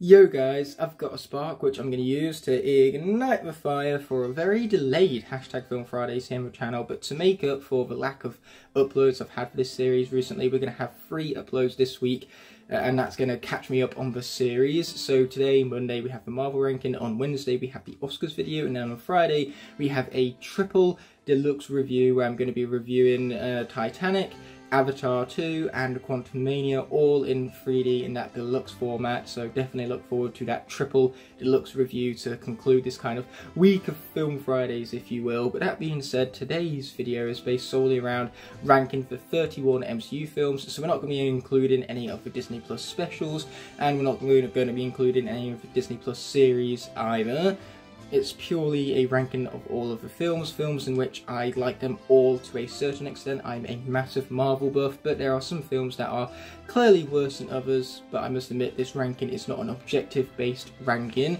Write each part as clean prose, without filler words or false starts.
Yo guys, I've got a spark which I'm going to use to ignite the fire for a very delayed #Film Fridays here on the channel, but to make up for the lack of uploads I've had for this series recently, we're going to have 3 uploads this week, and that's going to catch me up on the series. So today, Monday, we have the Marvel ranking, on Wednesday we have the Oscars video, and then on Friday we have a triple deluxe review where I'm going to be reviewing Titanic, Avatar 2 and Quantumania, all in 3D in that deluxe format, so definitely look forward to that triple deluxe review to conclude this kind of week of Film Fridays, if you will. But that being said, today's video is based solely around ranking for 31 MCU films, so we're not going to be including any of the Disney Plus specials, and we're not going to be including any of the Disney Plus series either. It's purely a ranking of all of the films in which I like them all to a certain extent. I'm a massive Marvel buff, but there are some films that are clearly worse than others, but I must admit this ranking is not an objective-based ranking.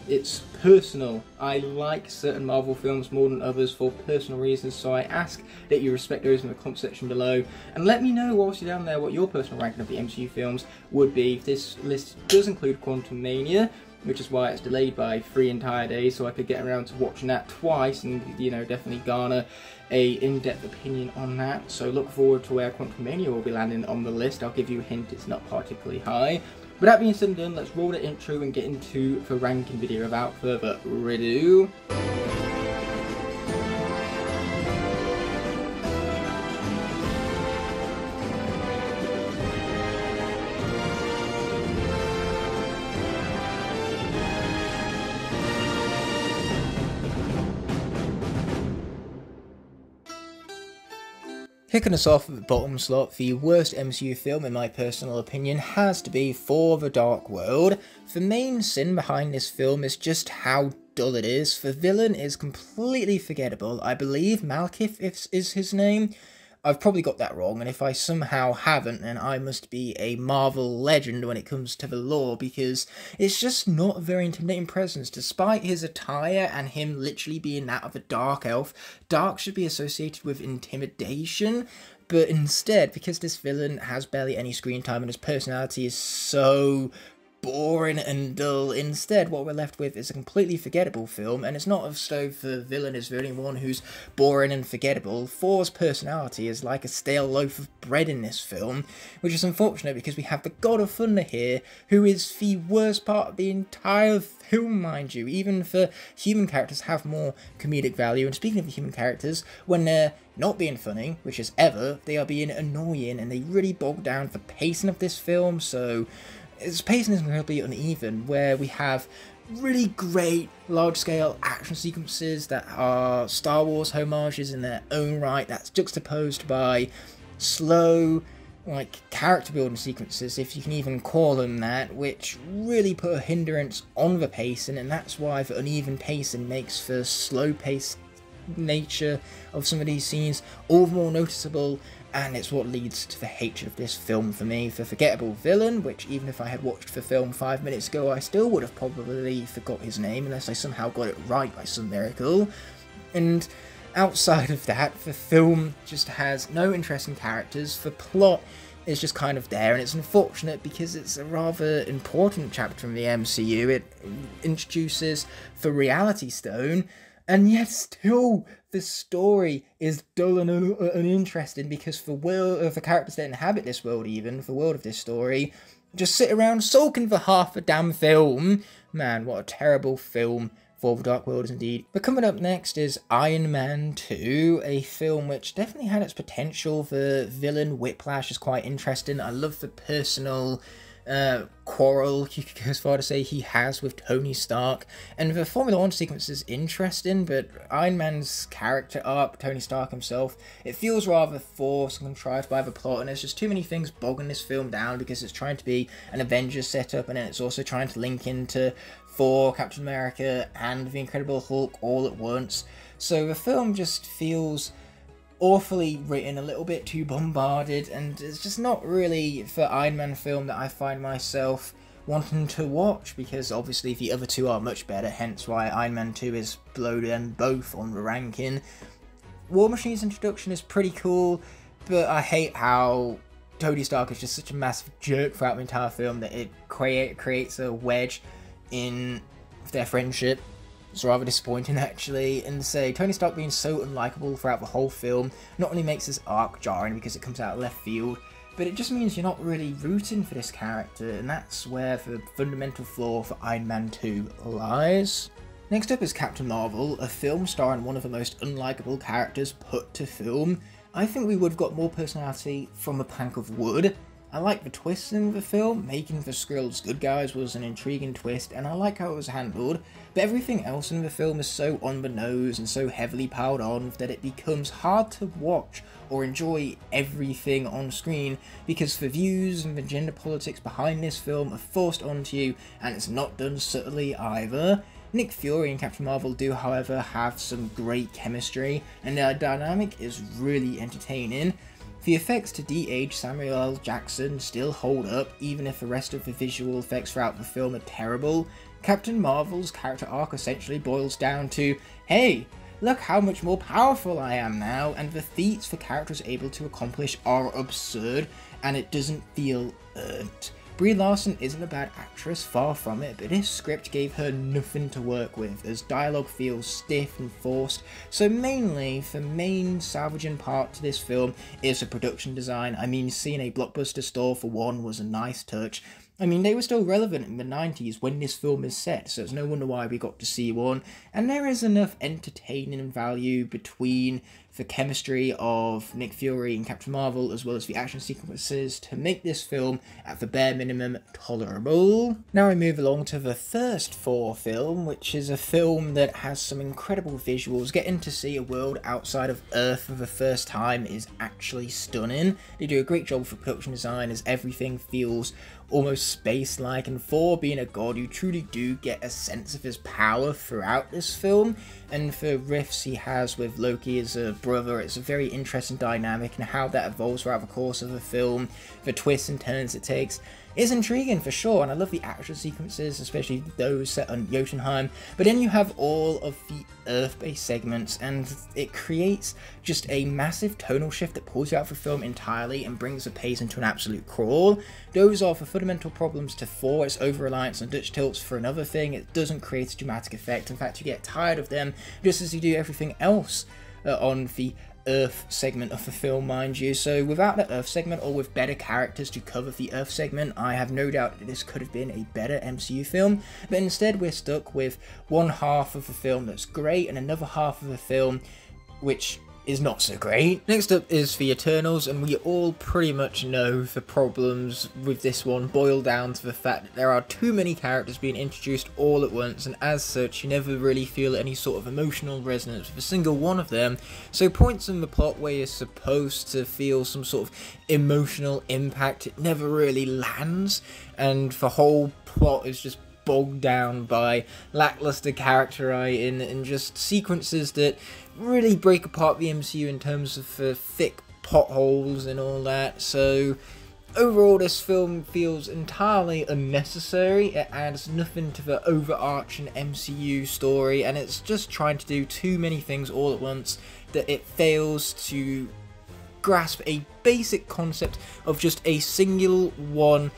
It's personal. I like certain Marvel films more than others for personal reasons, so I ask that you respect those in the comment section below, and let me know obviously down there what your personal ranking of the MCU films would be. This list does include Quantumania, which is why it's delayed by 3 entire days, so I could get around to watching that twice and, you know, definitely garner a in-depth opinion on that. So look forward to where Quantumania will be landing on the list. I'll give you a hint, it's not particularly high. But that being said and done, let's roll the intro and get into the ranking video without further ado. Kicking us off at the bottom slot, the worst MCU film in my personal opinion has to be Thor: The Dark World. The main sin behind this film is just how dull it is. The villain is completely forgettable. I believe Malekith is his name. I've probably got that wrong, and if I somehow haven't, then I must be a Marvel legend when it comes to the lore, because it's just not a very intimidating presence. Despite his attire and him literally being that of a dark elf, dark should be associated with intimidation, but instead, because this villain has barely any screen time and his personality is so boring and dull, instead what we're left with is a completely forgettable film. And it's not as though the villain is the only one who's boring and forgettable. Thor's personality is like a stale loaf of bread in this film, which is unfortunate because we have the God of Thunder here, who is the worst part of the entire film, mind you. Even the human characters have more comedic value, and speaking of the human characters, when they're not being funny, which is ever, they are being annoying, and they really bog down the pacing of this film. So its pacing is incredibly uneven, where we have really great large-scale action sequences that are Star Wars homages in their own right, that's juxtaposed by slow, like, character-building sequences, if you can even call them that, which really put a hindrance on the pacing, and that's why the uneven pacing makes the slow-paced nature of some of these scenes all the more noticeable, and it's what leads to the hatred of this film for me. The forgettable villain, which even if I had watched the film 5 minutes ago, I still would have probably forgot his name unless I somehow got it right by some miracle. And outside of that, the film just has no interesting characters. The plot is just kind of there, and it's unfortunate because it's a rather important chapter in the MCU. It introduces the Reality Stone, and yet still the story is dull and uninteresting because the world of the characters that inhabit this world, even the world of this story, just sit around sulking for half the damn film. Man, what a terrible film Thor: The Dark World is indeed. But coming up next is Iron Man 2, a film which definitely had its potential. The villain Whiplash is quite interesting. I love the personal quarrel, you could go as far to say, he has with Tony Stark, and the Formula 1 sequence is interesting, but Iron Man's character arc, Tony Stark himself, it feels rather forced and contrived by the plot, and there's just too many things bogging this film down because it's trying to be an Avengers setup, and then it's also trying to link into Thor, Captain America, and the Incredible Hulk all at once. So the film just feels awfully written, a little bit too bombarded, and it's just not really the Iron Man film that I find myself wanting to watch, because obviously the other two are much better, hence why Iron Man 2 is below them both on the ranking. War Machine's introduction is pretty cool, but I hate how Tony Stark is just such a massive jerk throughout the entire film that it creates a wedge in their friendship. It's rather disappointing, actually, and say Tony Stark being so unlikable throughout the whole film not only makes this arc jarring because it comes out of left field, but it just means you're not really rooting for this character, and that's where the fundamental flaw for Iron Man 2 lies. Next up is Captain Marvel, a film starring one of the most unlikable characters put to film. I think we would have got more personality from a plank of wood. I like the twist in the film. Making the Skrulls good guys was an intriguing twist, and I like how it was handled, but everything else in the film is so on the nose and so heavily piled on that it becomes hard to watch or enjoy everything on screen, because the views and the gender politics behind this film are forced onto you, and it's not done subtly either. Nick Fury and Captain Marvel do, however, have some great chemistry, and their dynamic is really entertaining. The effects to de-age Samuel L. Jackson still hold up, even if the rest of the visual effects throughout the film are terrible. Captain Marvel's character arc essentially boils down to, hey, look how much more powerful I am now, and the feats the character is able to accomplish are absurd, and it doesn't feel earned. Brie Larson isn't a bad actress, far from it, but this script gave her nothing to work with, as dialogue feels stiff and forced, so mainly, the main salvaging part to this film is the production design. I mean, seeing a Blockbuster store for one was a nice touch. I mean, they were still relevant in the 90s when this film is set, so it's no wonder why we got to see one, and there is enough entertaining value between the chemistry of Nick Fury and Captain Marvel, as well as the action sequences, to make this film, at the bare minimum, tolerable. Now I move along to the first Thor film, which is a film that has some incredible visuals. Getting to see a world outside of Earth for the first time is actually stunning. They do a great job for production design, as everything feels almost space-like, and Thor being a god, you truly do get a sense of his power throughout this film, and for riffs he has with Loki as a brother, it's a very interesting dynamic, and how that evolves throughout the course of the film, the twists and turns it takes, is intriguing for sure, and I love the action sequences, especially those set on Jotunheim, but then you have all of the Earth-based segments, and it creates just a massive tonal shift that pulls you out of the film entirely and brings the pace into an absolute crawl. Those are the fundamental problems to Thor. Its over-reliance on Dutch tilts for another thing. It doesn't create a dramatic effect. In fact, you get tired of them just as you do everything else on the Earth segment of the film, mind you. So without the Earth segment, or with better characters to cover the Earth segment, I have no doubt that this could have been a better MCU film, but instead we're stuck with one half of the film that's great and another half of the film which is not so great. Next up is the Eternals, and we all pretty much know the problems with this one boil down to the fact that there are too many characters being introduced all at once, and as such you never really feel any sort of emotional resonance with a single one of them, so points in the plot where you're supposed to feel some sort of emotional impact, it never really lands, and the whole plot is just bogged down by lackluster character writing and just sequences that really break apart the MCU in terms of thick potholes and all that. So overall this film feels entirely unnecessary. It adds nothing to the overarching MCU story, and it's just trying to do too many things all at once that it fails to grasp a basic concept of just a single one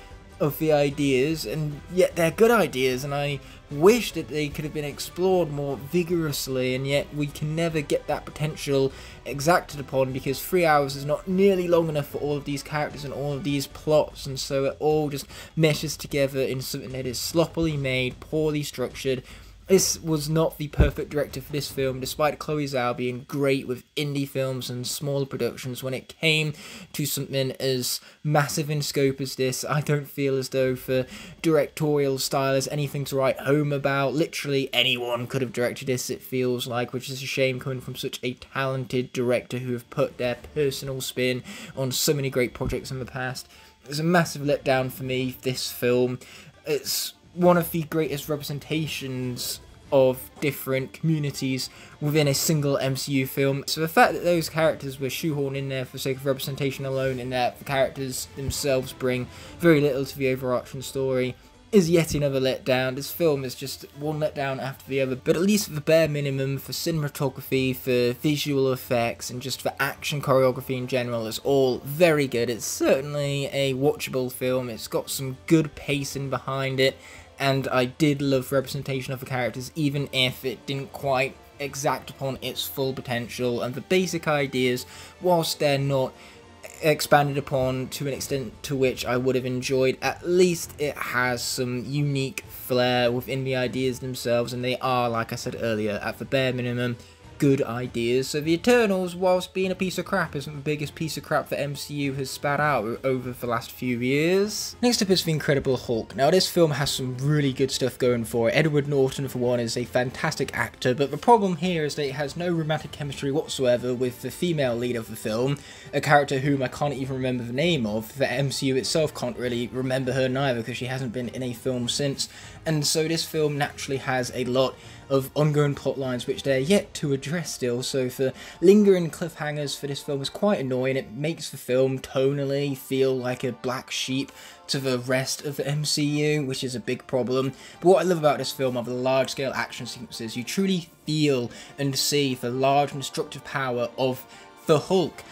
of the ideas, and yet they're good ideas, and I wish that they could have been explored more vigorously, and yet we can never get that potential exacted upon, because 3 hours is not nearly long enough for all of these characters and all of these plots, and so it all just meshes together in something that is sloppily made, poorly structured. This was not the perfect director for this film, despite Chloe Zhao being great with indie films and smaller productions. When it came to something as massive in scope as this, I don't feel as though the directorial style is anything to write home about. Literally anyone could have directed this, it feels like, which is a shame coming from such a talented director who have put their personal spin on so many great projects in the past. It's a massive letdown for me, this film. It's one of the greatest representations of different communities within a single MCU film. So the fact that those characters were shoehorned in there for the sake of representation alone, and that the characters themselves bring very little to the overarching story, is yet another letdown. This film is just one letdown after the other, but at least for the bare minimum, for cinematography, for visual effects, and just for action choreography in general, it's all very good. It's certainly a watchable film. It's got some good pacing behind it, and I did love the representation of the characters, even if it didn't quite exact upon its full potential, and the basic ideas, whilst they're not expanded upon to an extent to which I would have enjoyed, at least it has some unique flair within the ideas themselves, and they are, like I said earlier, at the bare minimum, good ideas. So the Eternals, whilst being a piece of crap, isn't the biggest piece of crap that MCU has spat out over the last few years. Next up is The Incredible Hulk. Now this film has some really good stuff going for it. Edward Norton, for one, is a fantastic actor, but the problem here is that it has no romantic chemistry whatsoever with the female lead of the film, a character whom I can't even remember the name of. The MCU itself can't really remember her neither, because she hasn't been in a film since, and so this film naturally has a lot of ongoing plot lines which they're yet to address still, so the lingering cliffhangers for this film is quite annoying. It makes the film tonally feel like a black sheep to the rest of the MCU, which is a big problem. But what I love about this film are the large scale action sequences. You truly feel and see the large and destructive power of the Hulk.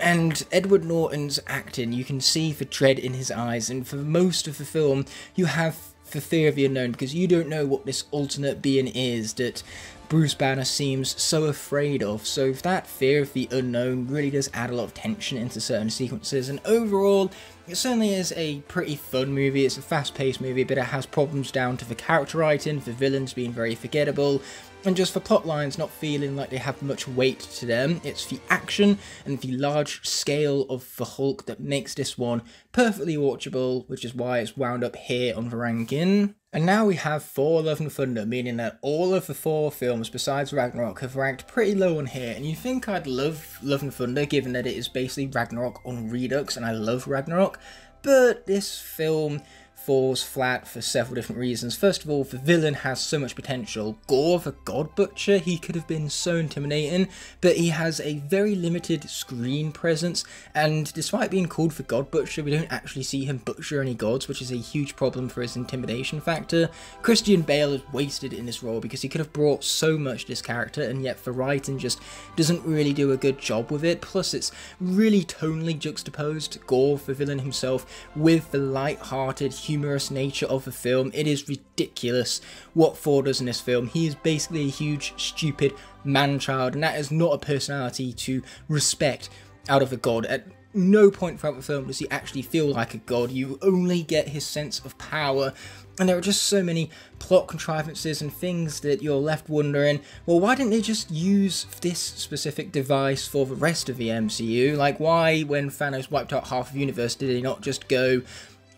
And Edward Norton's acting, you can see the dread in his eyes, and for most of the film you have the fear of the unknown, because you don't know what this alternate being is that Bruce Banner seems so afraid of. So that fear of the unknown really does add a lot of tension into certain sequences, and overall it certainly is a pretty fun movie. It's a fast-paced movie, but it has problems down to the character writing, the villains being very forgettable, and just for plot lines not feeling like they have much weight to them. It's the action and the large scale of the Hulk that makes this one perfectly watchable, which is why it's wound up here on the ranking. And now we have Thor Love and Thunder, meaning that all of the Thor films besides Ragnarok have ranked pretty low on here, and you'd think I'd love Love and Thunder given that it is basically Ragnarok on Redux, and I love Ragnarok, but this film falls flat for several different reasons. First of all, the villain has so much potential. Gore, the God Butcher, he could have been so intimidating, but he has a very limited screen presence, and despite being called the God Butcher, we don't actually see him butcher any gods, which is a huge problem for his intimidation factor. Christian Bale is wasted in this role because he could have brought so much to this character, and yet the writing just doesn't really do a good job with it. Plus it's really tonally juxtaposed, Gore, the villain himself, with the light-hearted, humorous nature of the film. It is ridiculous what Thor does in this film. He is basically a huge, stupid man-child, and that is not a personality to respect out of a god. At no point throughout the film does he actually feel like a god. You only get his sense of power, and there are just so many plot contrivances and things that you're left wondering, well, why didn't they just use this specific device for the rest of the MCU? Like, why, when Thanos wiped out half of the universe, did they not just go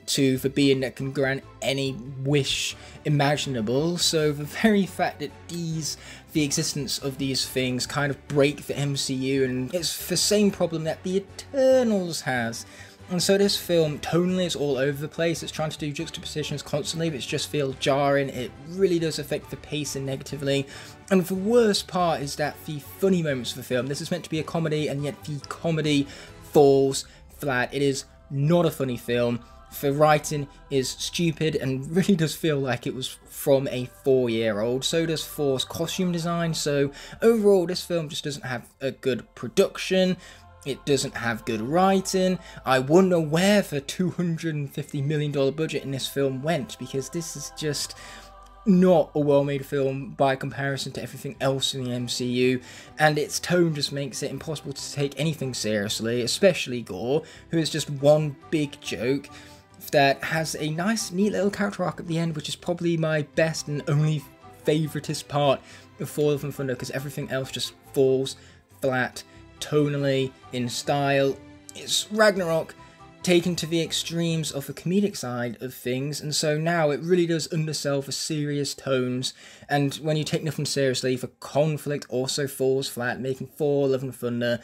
to the being that can grant any wish imaginable? So the very fact that the existence of these things kind of break the MCU, and it's the same problem that the Eternals has. And so this film, tonally, is all over the place. It's trying to do juxtapositions constantly, but it just feels jarring. It really does affect the pacing negatively. And the worst part is that the funny moments of the film, this is meant to be a comedy, and yet the comedy falls flat. It is not a funny film. The writing is stupid and really does feel like it was from a 4-year-old. So does Thor's costume design. So overall, this film just doesn't have a good production. It doesn't have good writing. I wonder where the $250 million budget in this film went, because this is just not a well-made film by comparison to everything else in the MCU, and its tone just makes it impossible to take anything seriously, especially Gore, who is just one big joke that has a nice, neat little character arc at the end, which is probably my best and only favoritist part of Thor Love and Thunder, because everything else just falls flat tonally, in style. It's Ragnarok taken to the extremes of the comedic side of things, and so now it really does undersell the serious tones, and when you take nothing seriously, the conflict also falls flat, making Thor Love and Thunder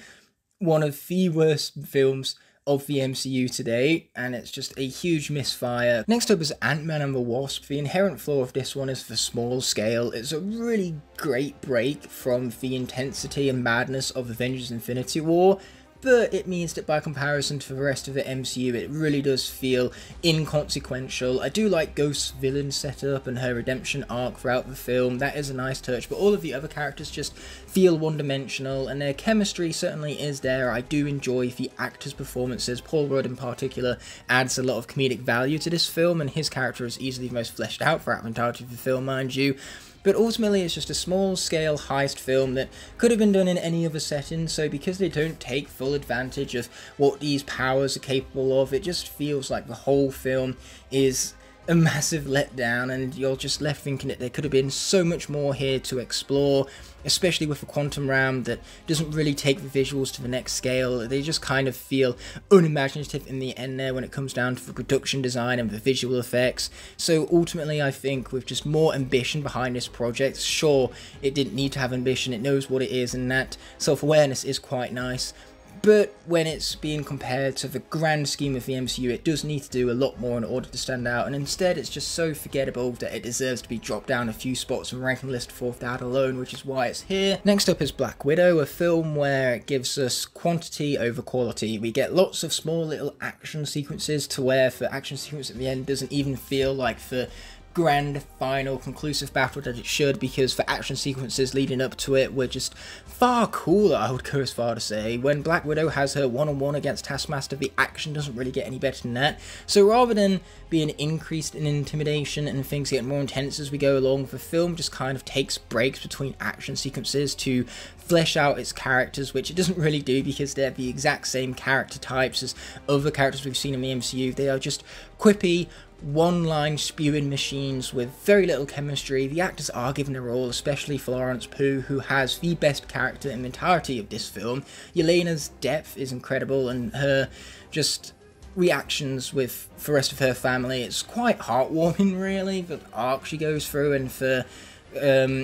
one of the worst films of the MCU today, and it's just a huge misfire. Next up is Ant-Man and the Wasp. The inherent flaw of this one is the small scale. It's a really great break from the intensity and madness of Avengers Infinity War, but it means that by comparison to the rest of the MCU, it really does feel inconsequential. I do like Ghost's villain setup and her redemption arc throughout the film. That is a nice touch, but all of the other characters just feel one-dimensional, and their chemistry certainly is there. I do enjoy the actors' performances. Paul Rudd in particular adds a lot of comedic value to this film, and his character is easily the most fleshed out throughout the entirety of the film, mind you. But ultimately it's just a small-scale heist film that could have been done in any other setting, so because they don't take full advantage of what these powers are capable of, it just feels like the whole film is a massive letdown, and you're just left thinking that there could have been so much more here to explore, especially with the quantum realm that doesn't really take the visuals to the next scale. They just kind of feel unimaginative in the end there when it comes down to the production design and the visual effects. So ultimately I think with just more ambition behind this project, sure, it didn't need to have ambition, it knows what it is, and that self-awareness is quite nice. But when it's being compared to the grand scheme of the MCU, it does need to do a lot more in order to stand out, and instead it's just so forgettable that it deserves to be dropped down a few spots from ranking list for that alone, which is why it's here. Next up is Black Widow, a film where it gives us quantity over quality. We get lots of small little action sequences to where the action sequence at the end doesn't even feel like the grand final conclusive battle that it should, because the action sequences leading up to it were just far cooler, I would go as far to say. When Black Widow has her one-on-one against Taskmaster, the action doesn't really get any better than that. So rather than being increased in intimidation and things get more intense as we go along, the film just kind of takes breaks between action sequences to flesh out its characters, which it doesn't really do because they're the exact same character types as other characters we've seen in the MCU. They are just quippy, one-line spewing machines with very little chemistry. The actors are given a role, especially Florence Pugh, who has the best character in the entirety of this film. Yelena's depth is incredible, and her just reactions with the rest of her family, it's quite heartwarming really, the arc she goes through and the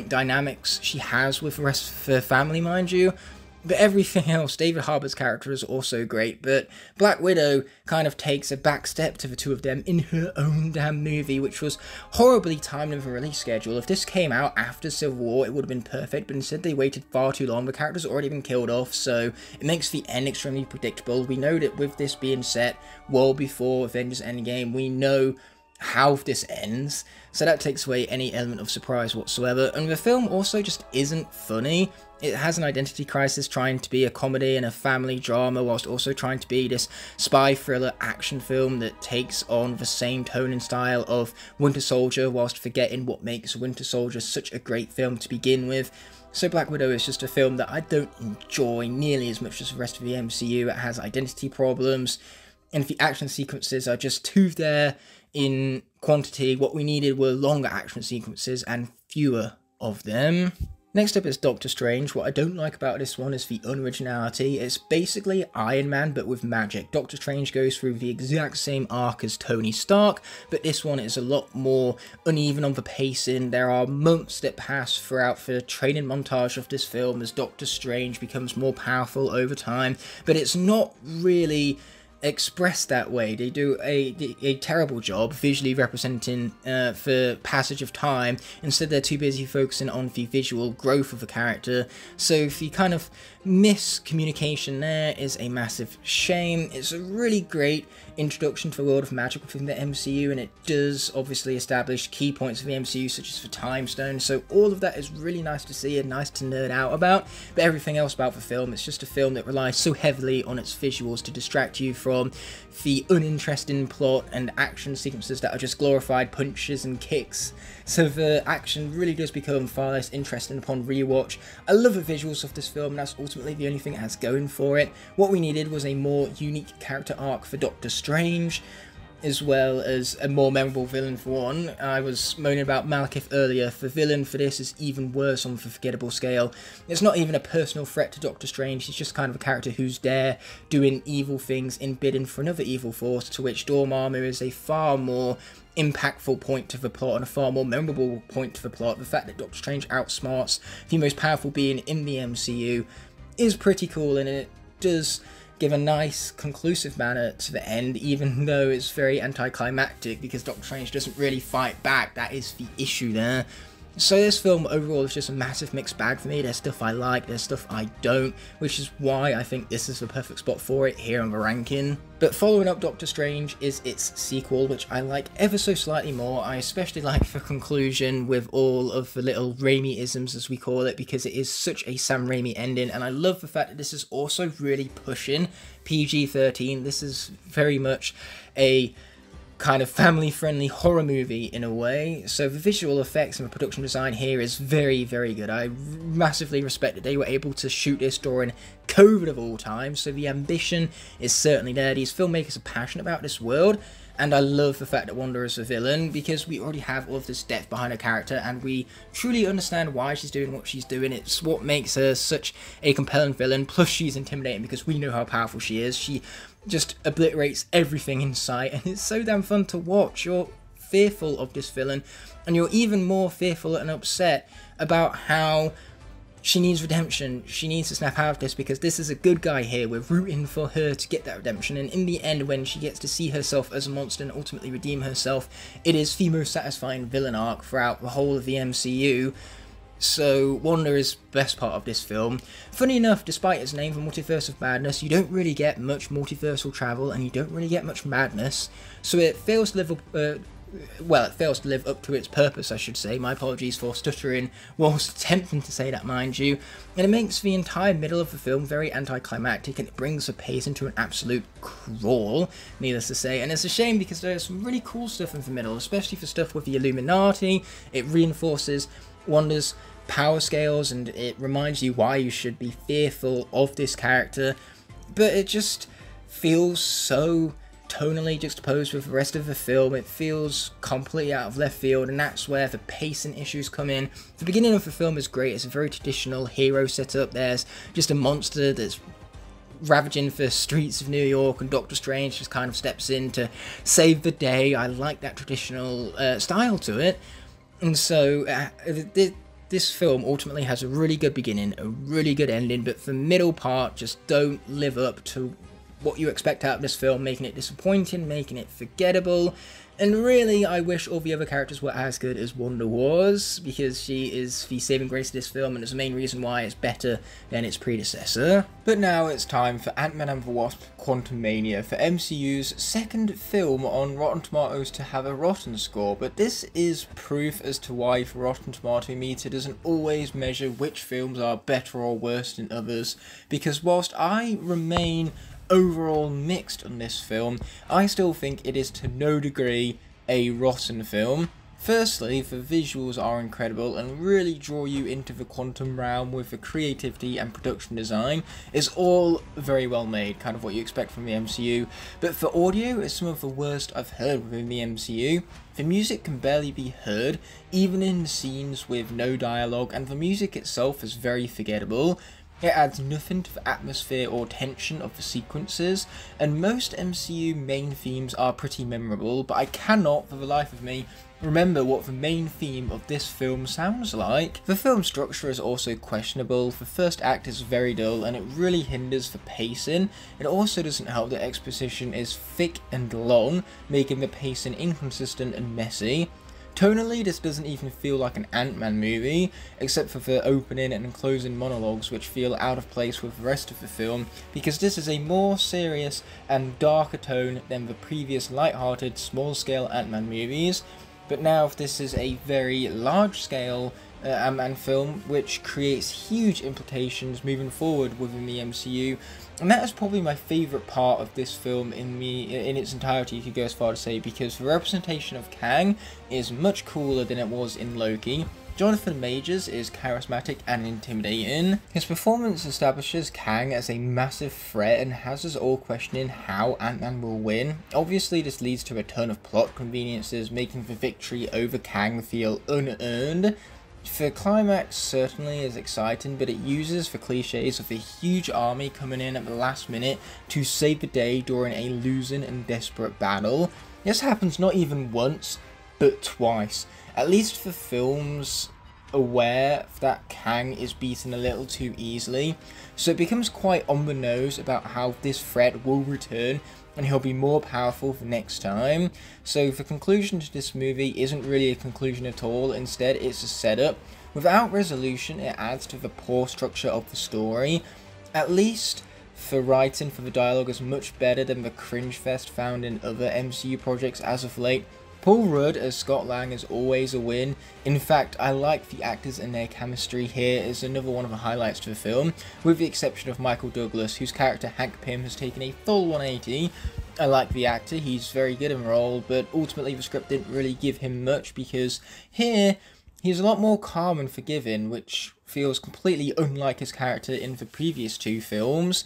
dynamics she has with the rest of her family, mind you. But everything else, David Harbour's character is also great, but Black Widow kind of takes a back step to the two of them in her own damn movie, which was horribly timed with the release schedule. If this came out after Civil War, it would have been perfect, but instead they waited far too long. The character's already been killed off, so it makes the end extremely predictable. We know that with this being set well before Avengers Endgame, we know how this ends, so that takes away any element of surprise whatsoever. And the film also just isn't funny. It has an identity crisis, trying to be a comedy and a family drama whilst also trying to be this spy thriller action film that takes on the same tone and style of Winter Soldier whilst forgetting what makes Winter Soldier such a great film to begin with. So Black Widow is just a film that I don't enjoy nearly as much as the rest of the MCU. It has identity problems, and the action sequences are just too there in quantity. What we needed were longer action sequences and fewer of them. Next up is Doctor Strange. What I don't like about this one is the unoriginality. It's basically Iron Man but with magic. Doctor Strange goes through the exact same arc as Tony Stark, but this one is a lot more uneven on the pacing. There are months that pass throughout the training montage of this film as Doctor Strange becomes more powerful over time, but it's not really expressed that way. They do a terrible job visually representing the passage of time. Instead they're too busy focusing on the visual growth of the character, so the kind of miscommunication there is a massive shame. It's a really great introduction to the world of magic within the MCU, and it does obviously establish key points of the MCU such as the Time Stone, so all of that is really nice to see and nice to nerd out about. But everything else about the film, it's just a film that relies so heavily on its visuals to distract you from the uninteresting plot and action sequences that are just glorified punches and kicks. So the action really does become far less interesting upon rewatch. I love the visuals of this film, and that's ultimately the only thing it has going for it. What we needed was a more unique character arc for Doctor Strange, as well as a more memorable villain for one. I was moaning about Malekith earlier. The villain for this is even worse on the forgettable scale. It's not even a personal threat to Doctor Strange, he's just kind of a character who's there doing evil things in bidding for another evil force, to which Dormammu is a far more impactful point to the plot and a far more memorable point to the plot. The fact that Doctor Strange outsmarts the most powerful being in the MCU is pretty cool, and it does give a nice conclusive manner to the end, even though it's very anticlimactic because Doctor Strange doesn't really fight back. That is the issue there. So this film overall is just a massive mixed bag for me. There's stuff I like, there's stuff I don't, which is why I think this is the perfect spot for it here on the ranking. But following up Doctor Strange is its sequel, which I like ever so slightly more. I especially like the conclusion with all of the little Raimi-isms, as we call it, because it is such a Sam Raimi ending, and I love the fact that this is also really pushing PG-13. This is very much a kind of family-friendly horror movie in a way, so the visual effects and the production design here is very, very good. I massively respect that they were able to shoot this during COVID of all time, so the ambition is certainly there. These filmmakers are passionate about this world, and I love the fact that Wanda is a villain, because we already have all of this depth behind her character, and we truly understand why she's doing what she's doing. It's what makes her such a compelling villain, plus she's intimidating because we know how powerful she is. She just obliterates everything in sight, and it's so damn fun to watch. You're fearful of this villain, and you're even more fearful and upset about how she needs redemption. She needs to snap out of this, because this is a good guy here. We're rooting for her to get that redemption, and in the end, when she gets to see herself as a monster and ultimately redeem herself, it is the most satisfying villain arc throughout the whole of the MCU. So Wanda is the best part of this film. Funny enough, despite its name, The Multiverse of Madness, you don't really get much multiversal travel, and you don't really get much madness, so it fails to live up, it fails to live up to its purpose, I should say. My apologies for stuttering whilst attempting to say that, mind you. And it makes the entire middle of the film very anticlimactic, and it brings the pace into an absolute crawl, needless to say. And it's a shame, because there's some really cool stuff in the middle, especially for stuff with the Illuminati. It reinforces Wanda's power scales, and it reminds you why you should be fearful of this character, but it just feels so tonally juxtaposed with the rest of the film. It feels completely out of left field, and that's where the pacing issues come in. The beginning of the film is great. It's a very traditional hero setup. There's just a monster that's ravaging the streets of New York, and Doctor Strange just kind of steps in to save the day. I like that traditional style to it. And so this film ultimately has a really good beginning, a really good ending, but the middle part just don't live up to what you expect out of this film, making it disappointing, making it forgettable. And really, I wish all the other characters were as good as Wanda was, because she is the saving grace of this film, and it's the main reason why it's better than its predecessor. But now it's time for Ant-Man and the Wasp: Quantumania, for MCU's second film on Rotten Tomatoes to have a rotten score. But this is proof as to why the Rotten Tomato meter doesn't always measure which films are better or worse than others, because whilst I remain overall mixed on this film, I still think it is to no degree a rotten film. Firstly, the visuals are incredible and really draw you into the quantum realm with the creativity and production design. It's all very well made, kind of what you expect from the MCU, but for audio, it's some of the worst I've heard within the MCU. The music can barely be heard, even in scenes with no dialogue, and the music itself is very forgettable. It adds nothing to the atmosphere or tension of the sequences, and most MCU main themes are pretty memorable, but I cannot, for the life of me, remember what the main theme of this film sounds like. The film structure is also questionable. The first act is very dull, and it really hinders the pacing. It also doesn't help that exposition is thick and long, making the pacing inconsistent and messy. Tonally, this doesn't even feel like an Ant-Man movie, except for the opening and closing monologues, which feel out of place with the rest of the film, because this is a more serious and darker tone than the previous light-hearted, small-scale Ant-Man movies. But now this is a very large-scale Ant-Man film, which creates huge implications moving forward within the MCU, and that is probably my favourite part of this film in its entirety, you could go as far to say, because the representation of Kang is much cooler than it was in Loki. Jonathan Majors is charismatic and intimidating. His performance establishes Kang as a massive threat and has us all questioning how Ant-Man will win. Obviously, this leads to a ton of plot conveniences, making the victory over Kang feel unearned. The climax certainly is exciting, but it uses the cliches of a huge army coming in at the last minute to save the day during a losing and desperate battle. This happens not even once, but twice. At least the films aware that Kang is beaten a little too easily, so it becomes quite on the nose about how this threat will return and he'll be more powerful for next time. So the conclusion to this movie isn't really a conclusion at all, instead it's a setup. Without resolution, it adds to the poor structure of the story. At least the writing for the dialogue is much better than the cringe fest found in other MCU projects as of late. Paul Rudd as Scott Lang is always a win. In fact, I like the actors and their chemistry here is another one of the highlights to the film, with the exception of Michael Douglas, whose character Hank Pym has taken a full 180. I like the actor, he's very good in the role, but ultimately the script didn't really give him much because here, he's a lot more calm and forgiving, which feels completely unlike his character in the previous two films.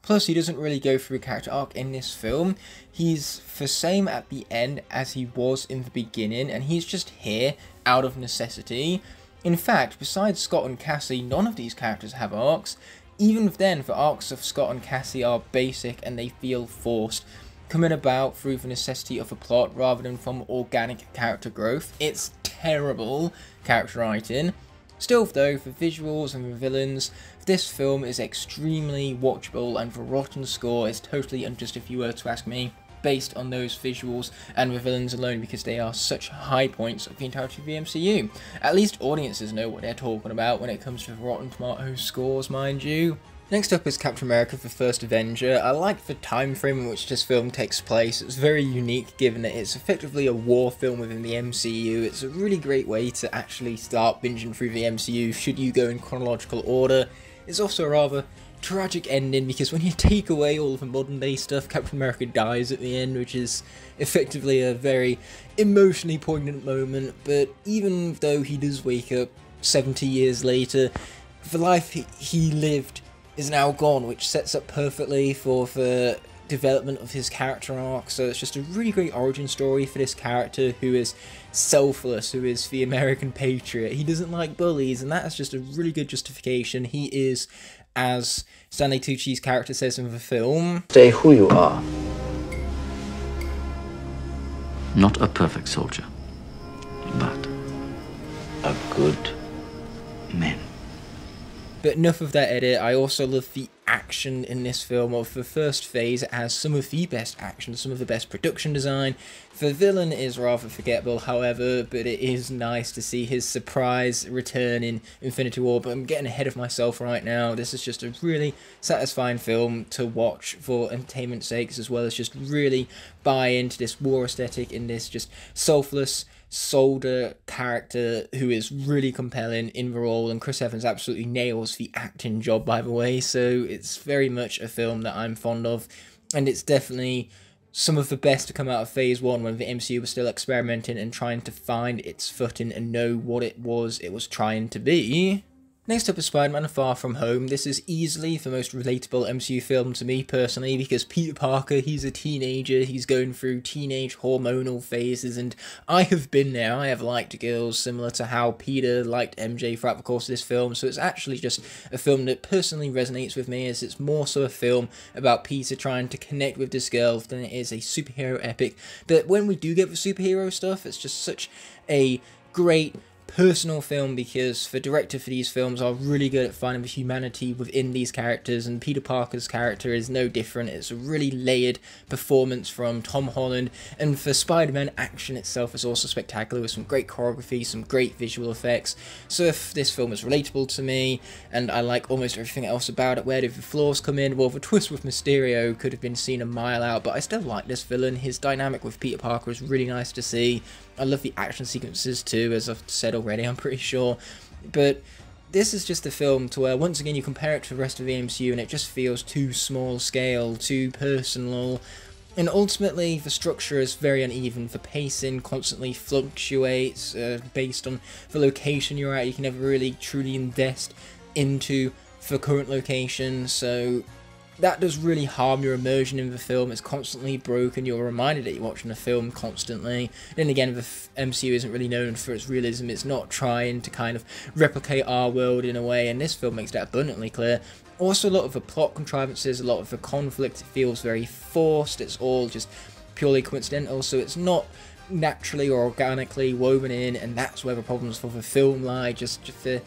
Plus, he doesn't really go through a character arc in this film. He's the same at the end as he was in the beginning, and he's just here out of necessity. In fact, besides Scott and Cassie, none of these characters have arcs. Even then, the arcs of Scott and Cassie are basic and they feel forced, coming about through the necessity of a plot rather than from organic character growth. It's terrible character writing. Still though, the visuals and the villains, this film is extremely watchable and the rotten score is totally unjust if you were to ask me, based on those visuals and the villains alone, because they are such high points of the entirety of the MCU. At least audiences know what they're talking about when it comes to the Rotten Tomatoes scores, mind you. Next up is Captain America: The First Avenger. I like the time frame in which this film takes place. It's very unique given that it's effectively a war film within the MCU. It's a really great way to actually start binging through the MCU should you go in chronological order. It's also a rather tragic ending because when you take away all of the modern day stuff, Captain America dies at the end, which is effectively a very emotionally poignant moment. But even though he does wake up 70 years later, the life he lived is now gone, which sets up perfectly for the development of his character arc. So it's just a really great origin story for this character who is selfless, who is the American patriot. He doesn't like bullies, and that is just a really good justification. He is, as Stanley Tucci's character says in the film, "Stay who you are. Not a perfect soldier, but a good man." But enough of that edit. I also love the action in this film. Of the first phase, it has some of the best action, some of the best production design. The villain is rather forgettable, however, but it is nice to see his surprise return in Infinity War. But I'm getting ahead of myself right now. This is just a really satisfying film to watch for entertainment sakes, as well as just really buy into this war aesthetic in this just selfless soldier character who is really compelling in the role, and Chris Evans absolutely nails the acting job, by the way. So it's very much a film that I'm fond of, and it's definitely some of the best to come out of Phase 1 when the MCU was still experimenting and trying to find its footing and know what it was trying to be. Next up is Spider-Man: Far From Home. This is easily the most relatable MCU film to me personally, because Peter Parker, he's a teenager, he's going through teenage hormonal phases, and I have been there. I have liked girls similar to how Peter liked MJ throughout the course of this film, so it's actually just a film that personally resonates with me, as it's more so a film about Peter trying to connect with this girl than it is a superhero epic. But when we do get the superhero stuff, it's just such a great personal film, because the director for these films are really good at finding the humanity within these characters, and Peter Parker's character is no different. It's a really layered performance from Tom Holland, and for Spider-Man, action itself is also spectacular with some great choreography, some great visual effects. So if this film is relatable to me, and I like almost everything else about it, where do the flaws come in? Well, the twist with Mysterio could have been seen a mile out, but I still like this villain. His dynamic with Peter Parker is really nice to see. I love the action sequences too, as I've said already, I'm pretty sure. But this is just a film to where, once again, you compare it to the rest of the MCU and it just feels too small scale, too personal. And ultimately, the structure is very uneven. The pacing constantly fluctuates based on the location you're at. You can never really truly invest into the current location, so that does really harm your immersion in the film. It's constantly broken. You're reminded that you're watching a film constantly. Then again, the MCU isn't really known for its realism. It's not trying to kind of replicate our world in a way, and this film makes that abundantly clear. Also, a lot of the plot contrivances, a lot of the conflict, it feels very forced. It's all just purely coincidental, so it's not naturally or organically woven in, and that's where the problems for the film lie, just the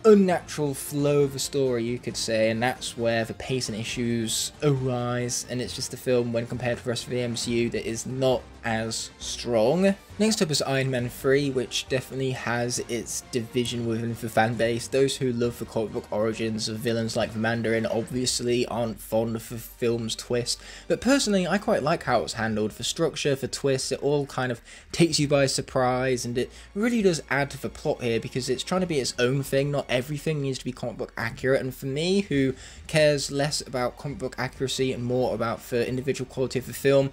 unnatural flow of the story, you could say, and that's where the pacing issues arise, and it's just a film, when compared to the rest of the MCU, that is not as strong. Next up is Iron Man 3, which definitely has its division within the fan base. Those who love the comic book origins of villains like the Mandarin obviously aren't fond of the film's twist, but personally I quite like how it's handled. The structure, the twists, it all kind of takes you by surprise, and it really does add to the plot here because it's trying to be its own thing. Not everything needs to be comic book accurate, and for me, who cares less about comic book accuracy and more about the individual quality of the film,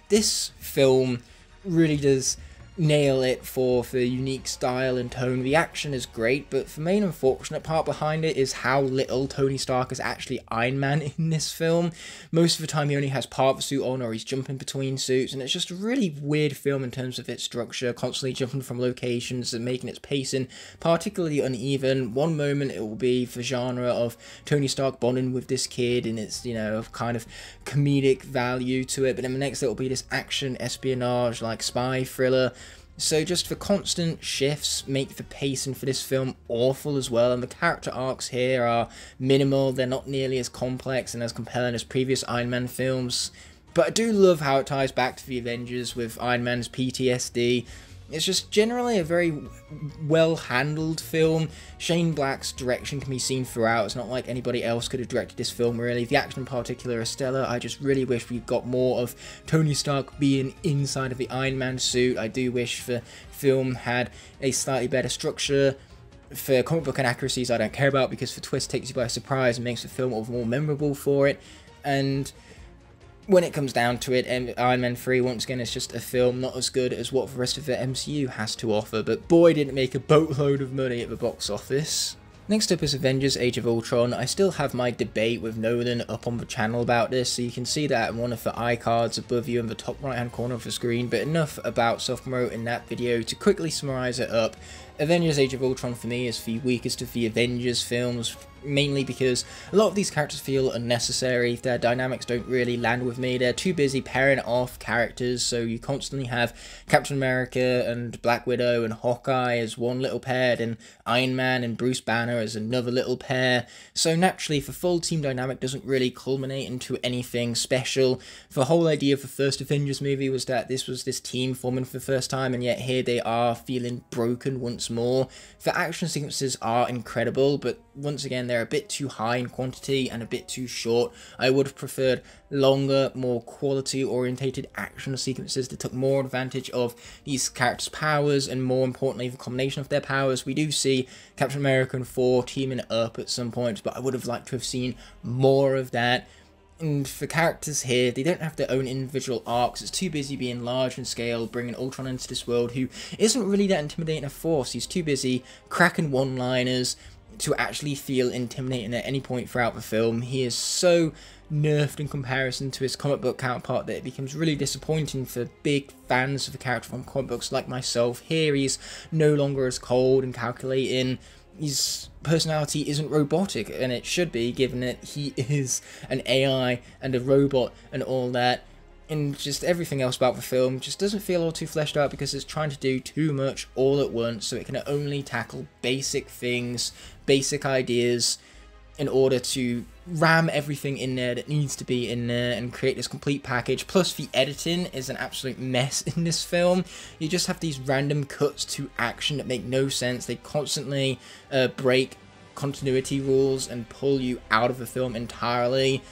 this film really does nail it for the unique style and tone. The action is great, but the main unfortunate part behind it is how little Tony Stark is actually Iron Man in this film. Most of the time he only has part of the suit on, or he's jumping between suits, and it's just a really weird film in terms of its structure, constantly jumping from locations and making its pacing particularly uneven. One moment it will be the genre of Tony Stark bonding with this kid, and it's, you know, kind of comedic value to it, but then the next it will be this action espionage like spy thriller. So just the constant shifts make the pacing for this film awful as well, and the character arcs here are minimal. They're not nearly as complex and as compelling as previous Iron Man films, but I do love how it ties back to the Avengers with Iron Man's PTSD. It's just generally a very well-handled film. Shane Black's direction can be seen throughout. It's not like anybody else could have directed this film, really. The action in particular is stellar. I just really wish we got more of Tony Stark being inside of the Iron Man suit. I do wish the film had a slightly better structure. For comic book inaccuracies, I don't care about, because the twist takes you by surprise and makes the film all the more memorable for it. And when it comes down to it, Iron Man 3, once again, is just a film not as good as what the rest of the MCU has to offer, but boy did it make a boatload of money at the box office. Next up is Avengers Age of Ultron. I still have my debate with Nolan up on the channel about this, so you can see that in one of the iCards above you in the top right hand corner of the screen, but enough about self-promoting that video. To quickly summarise it up, Avengers Age of Ultron for me is the weakest of the Avengers films, mainly because a lot of these characters feel unnecessary. Their dynamics don't really land with me. They're too busy pairing off characters, so you constantly have Captain America and Black Widow and Hawkeye as one little pair, and Iron Man and Bruce Banner as another little pair. So naturally, the full team dynamic doesn't really culminate into anything special. The whole idea of the first Avengers movie was that this was this team forming for the first time, and yet here they are feeling broken once more. The action sequences are incredible, but once again, they're a bit too high in quantity and a bit too short. I would have preferred longer, more quality-orientated action sequences that took more advantage of these characters' powers, and more importantly, the combination of their powers. We do see Captain America and Thor teaming up at some point, but I would have liked to have seen more of that. And for characters here, they don't have their own individual arcs. It's too busy being large in scale, bringing Ultron into this world, who isn't really that intimidating a force. He's too busy cracking one-liners to actually feel intimidating at any point throughout the film. He is so nerfed in comparison to his comic book counterpart that it becomes really disappointing for big fans of the character from comic books like myself. Here he's no longer as cold and calculating. His personality isn't robotic, and it should be, given that he is an AI and a robot and all that. And just everything else about the film just doesn't feel all too fleshed out, because it's trying to do too much all at once, so it can only tackle basic things, basic ideas, in order to ram everything in there that needs to be in there and create this complete package. Plus the editing is an absolute mess in this film. You just have these random cuts to action that make no sense. They constantly break continuity rules and pull you out of the film entirely.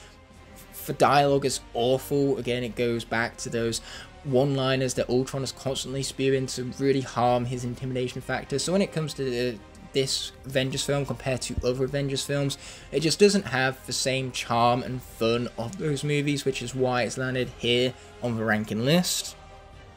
The dialogue is awful. Again, it goes back to those one-liners that Ultron is constantly spewing to really harm his intimidation factor. So when it comes to this Avengers film compared to other Avengers films, it just doesn't have the same charm and fun of those movies, which is why it's landed here on the ranking list.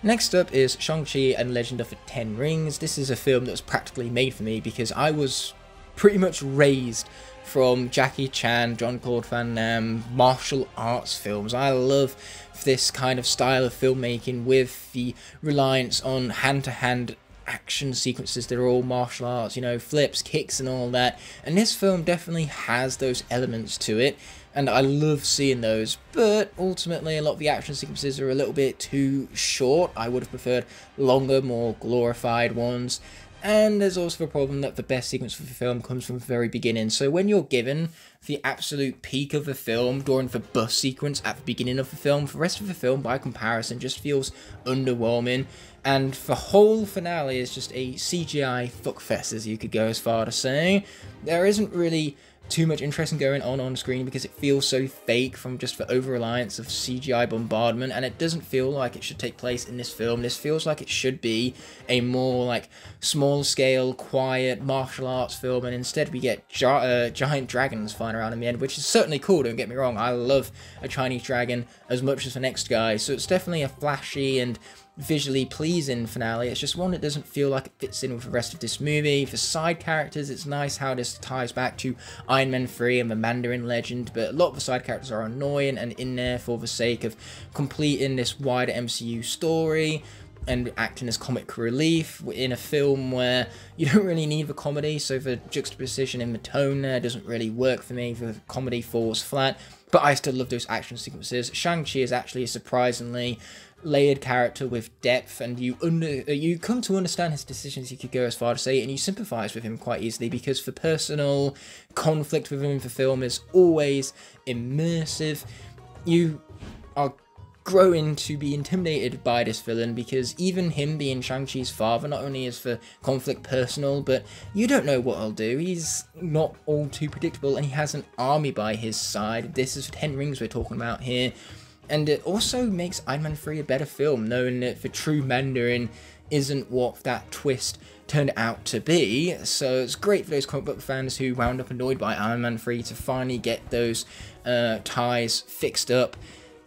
Next up is Shang-Chi and Legend of the Ten Rings. This is a film that was practically made for me, because I was pretty much raised from Jackie Chan, Jean-Claude Van Damme, martial arts films. I love this kind of style of filmmaking with the reliance on hand-to-hand action sequences that are all martial arts, you know, flips, kicks and all that, and this film definitely has those elements to it. and I love seeing those, but ultimately a lot of the action sequences are a little bit too short. I would have preferred longer, more glorified ones. And there's also the problem that the best sequence for the film comes from the very beginning. So when you're given the absolute peak of the film during the bus sequence at the beginning of the film, the rest of the film, by comparison, just feels underwhelming. And the whole finale is just a CGI fuckfest, as you could go as far to say. There isn't really too much interesting going on screen because it feels so fake from just the over-reliance of CGI bombardment, and it doesn't feel like it should take place in this film. This feels like it should be a more like small-scale, quiet martial arts film, and instead we get giant dragons flying around in the end, which is certainly cool, don't get me wrong. I love a Chinese dragon as much as the next guy, so it's definitely a flashy and visually pleasing finale. It's just one that doesn't feel like it fits in with the rest of this movie. For side characters, it's nice how this ties back to Iron Man 3 and the Mandarin legend, but a lot of the side characters are annoying and in there for the sake of completing this wider MCU story and acting as comic relief in a film where you don't really need the comedy, so the juxtaposition in the tone there doesn't really work for me. The comedy falls flat, but I still love those action sequences. Shang-Chi is actually a surprisingly layered character with depth, and you come to understand his decisions, you could go as far to say, and you sympathise with him quite easily because the personal conflict with him in the film is always immersive. You are growing to be intimidated by this villain because even him being Shang-Chi's father, not only is the conflict personal, but you don't know what he'll do. He's not all too predictable, and he has an army by his side. This is 10 rings we're talking about here. And it also makes Iron Man 3 a better film, knowing that the true Mandarin isn't what that twist turned out to be. So it's great for those comic book fans who wound up annoyed by Iron Man 3 to finally get those ties fixed up.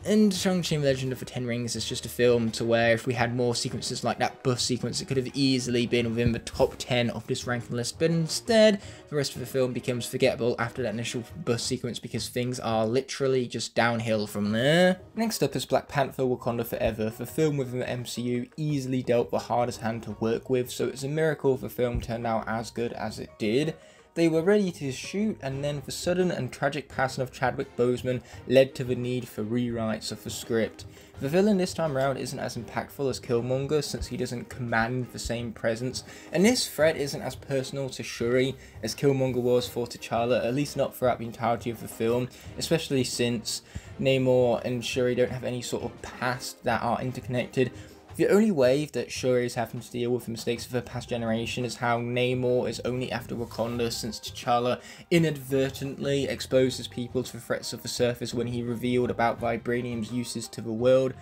And Shang-Chi and the Legend of the Ten Rings is just a film to where if we had more sequences like that bus sequence, it could have easily been within the top 10 of this ranking list, but instead the rest of the film becomes forgettable after that initial bus sequence because things are literally just downhill from there. Next up is Black Panther: Wakanda Forever. The film within the MCU easily dealt the hardest hand to work with, so it's a miracle the film turned out as good as it did. They were ready to shoot, and then the sudden and tragic passing of Chadwick Boseman led to the need for rewrites of the script. The villain this time around isn't as impactful as Killmonger since he doesn't command the same presence, and this threat isn't as personal to Shuri as Killmonger was for T'Challa, at least not throughout the entirety of the film, especially since Namor and Shuri don't have any sort of past that are interconnected. The only way that Shuri is having to deal with the mistakes of her past generation is how Namor is only after Wakanda since T'Challa inadvertently exposes people to the threats of the surface when he revealed about Vibranium's uses to the world.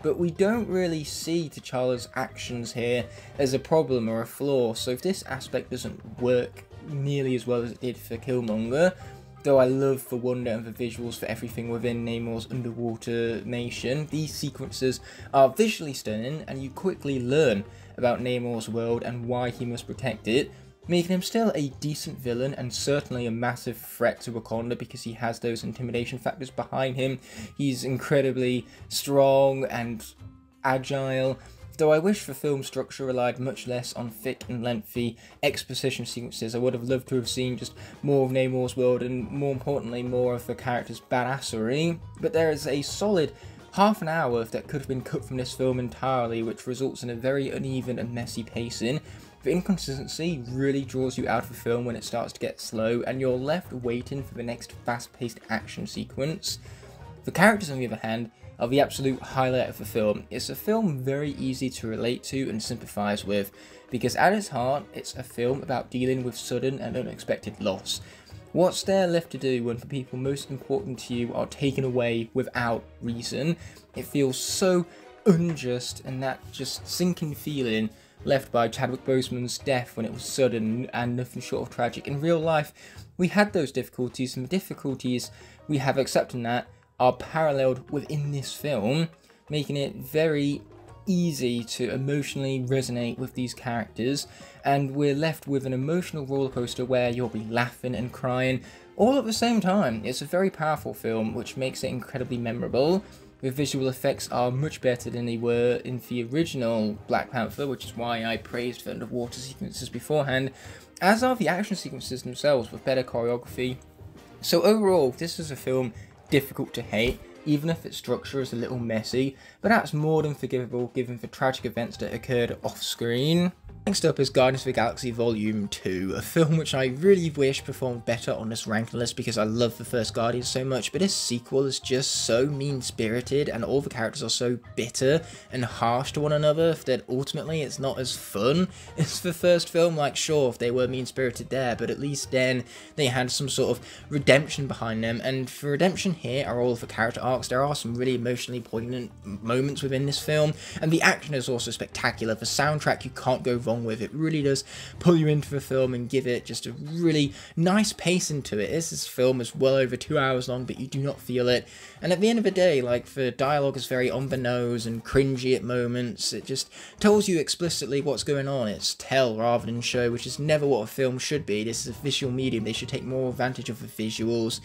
But we don't really see T'Challa's actions here as a problem or a flaw, so if this aspect doesn't work nearly as well as it did for Killmonger, though I love the wonder and the visuals for everything within Namor's underwater nation, these sequences are visually stunning and you quickly learn about Namor's world and why he must protect it, making him still a decent villain and certainly a massive threat to Wakanda because he has those intimidation factors behind him. He's incredibly strong and agile, though I wish the film structure relied much less on thick and lengthy exposition sequences. I would have loved to have seen just more of Namor's world and, more importantly, more of the character's badassery. But there is a solid half an hour that could have been cut from this film entirely, which results in a very uneven and messy pacing. The inconsistency really draws you out of the film when it starts to get slow, and you're left waiting for the next fast-paced action sequence. The characters, on the other hand, are the absolute highlight of the film. It's a film very easy to relate to and sympathise with, because at its heart, it's a film about dealing with sudden and unexpected loss. What's there left to do when the people most important to you are taken away without reason? It feels so unjust, and that just sinking feeling left by Chadwick Boseman's death when it was sudden and nothing short of tragic. In real life, we had those difficulties, and the difficulties we have accepting that are paralleled within this film, making it very easy to emotionally resonate with these characters, and we're left with an emotional rollercoaster where you'll be laughing and crying all at the same time. It's a very powerful film, which makes it incredibly memorable. The visual effects are much better than they were in the original Black Panther, which is why I praised the underwater sequences beforehand, as are the action sequences themselves with better choreography, So overall, this is a film difficult to hate, even if its structure is a little messy, but that's more than forgivable given the tragic events that occurred off screen. Next up is Guardians of the Galaxy Volume 2, a film which I really wish performed better on this ranking list because I love the first Guardians so much, but this sequel is just so mean-spirited and all the characters are so bitter and harsh to one another that ultimately it's not as fun as the first film. Like, sure, if they were mean-spirited there, but at least then they had some sort of redemption behind them, and for redemption here are all of the character arcs. There are some really emotionally poignant moments within this film, and the action is also spectacular. The soundtrack you can't go wrong with. It really does pull you into the film and give it just a really nice pace into it. This film is well over 2 hours long, but you do not feel it. And at the end of the day, like, the dialogue is very on the nose and cringy at moments. It just tells you explicitly what's going on. It's tell rather than show, which is never what a film should be. This is a visual medium. They should take more advantage of the visuals.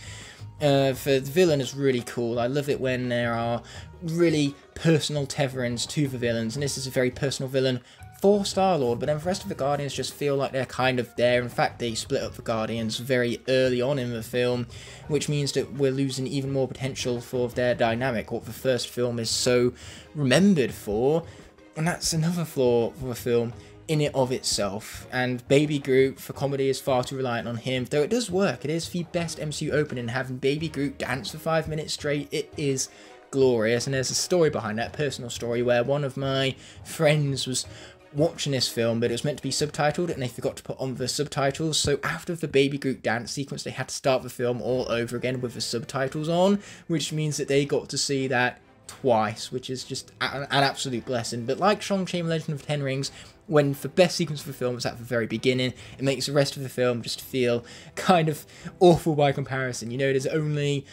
For the villain is really cool. I love it when there are really personal tetherings to the villains, and this is a very personal villain for Star-Lord, but then the rest of the Guardians just feel like they're kind of there. In fact, they split up the Guardians very early on in the film, which means that we're losing even more potential for their dynamic, what the first film is so remembered for, and that's another flaw for the film in it of itself. And Baby Groot for comedy is far too reliant on him, though it does work. It is the best MCU opening. Having Baby Groot dance for 5 minutes straight, it is glorious, and there's a story behind that, personal story, where one of my friends was watching this film, but it was meant to be subtitled and they forgot to put on the subtitles, so after the Baby Groot dance sequence they had to start the film all over again with the subtitles on, which means that they got to see that twice, which is just an absolute blessing. But like Shang-Chi and Legend of the Ten Rings, when the best sequence of the film is at the very beginning, it makes the rest of the film just feel kind of awful by comparison. You know, there's only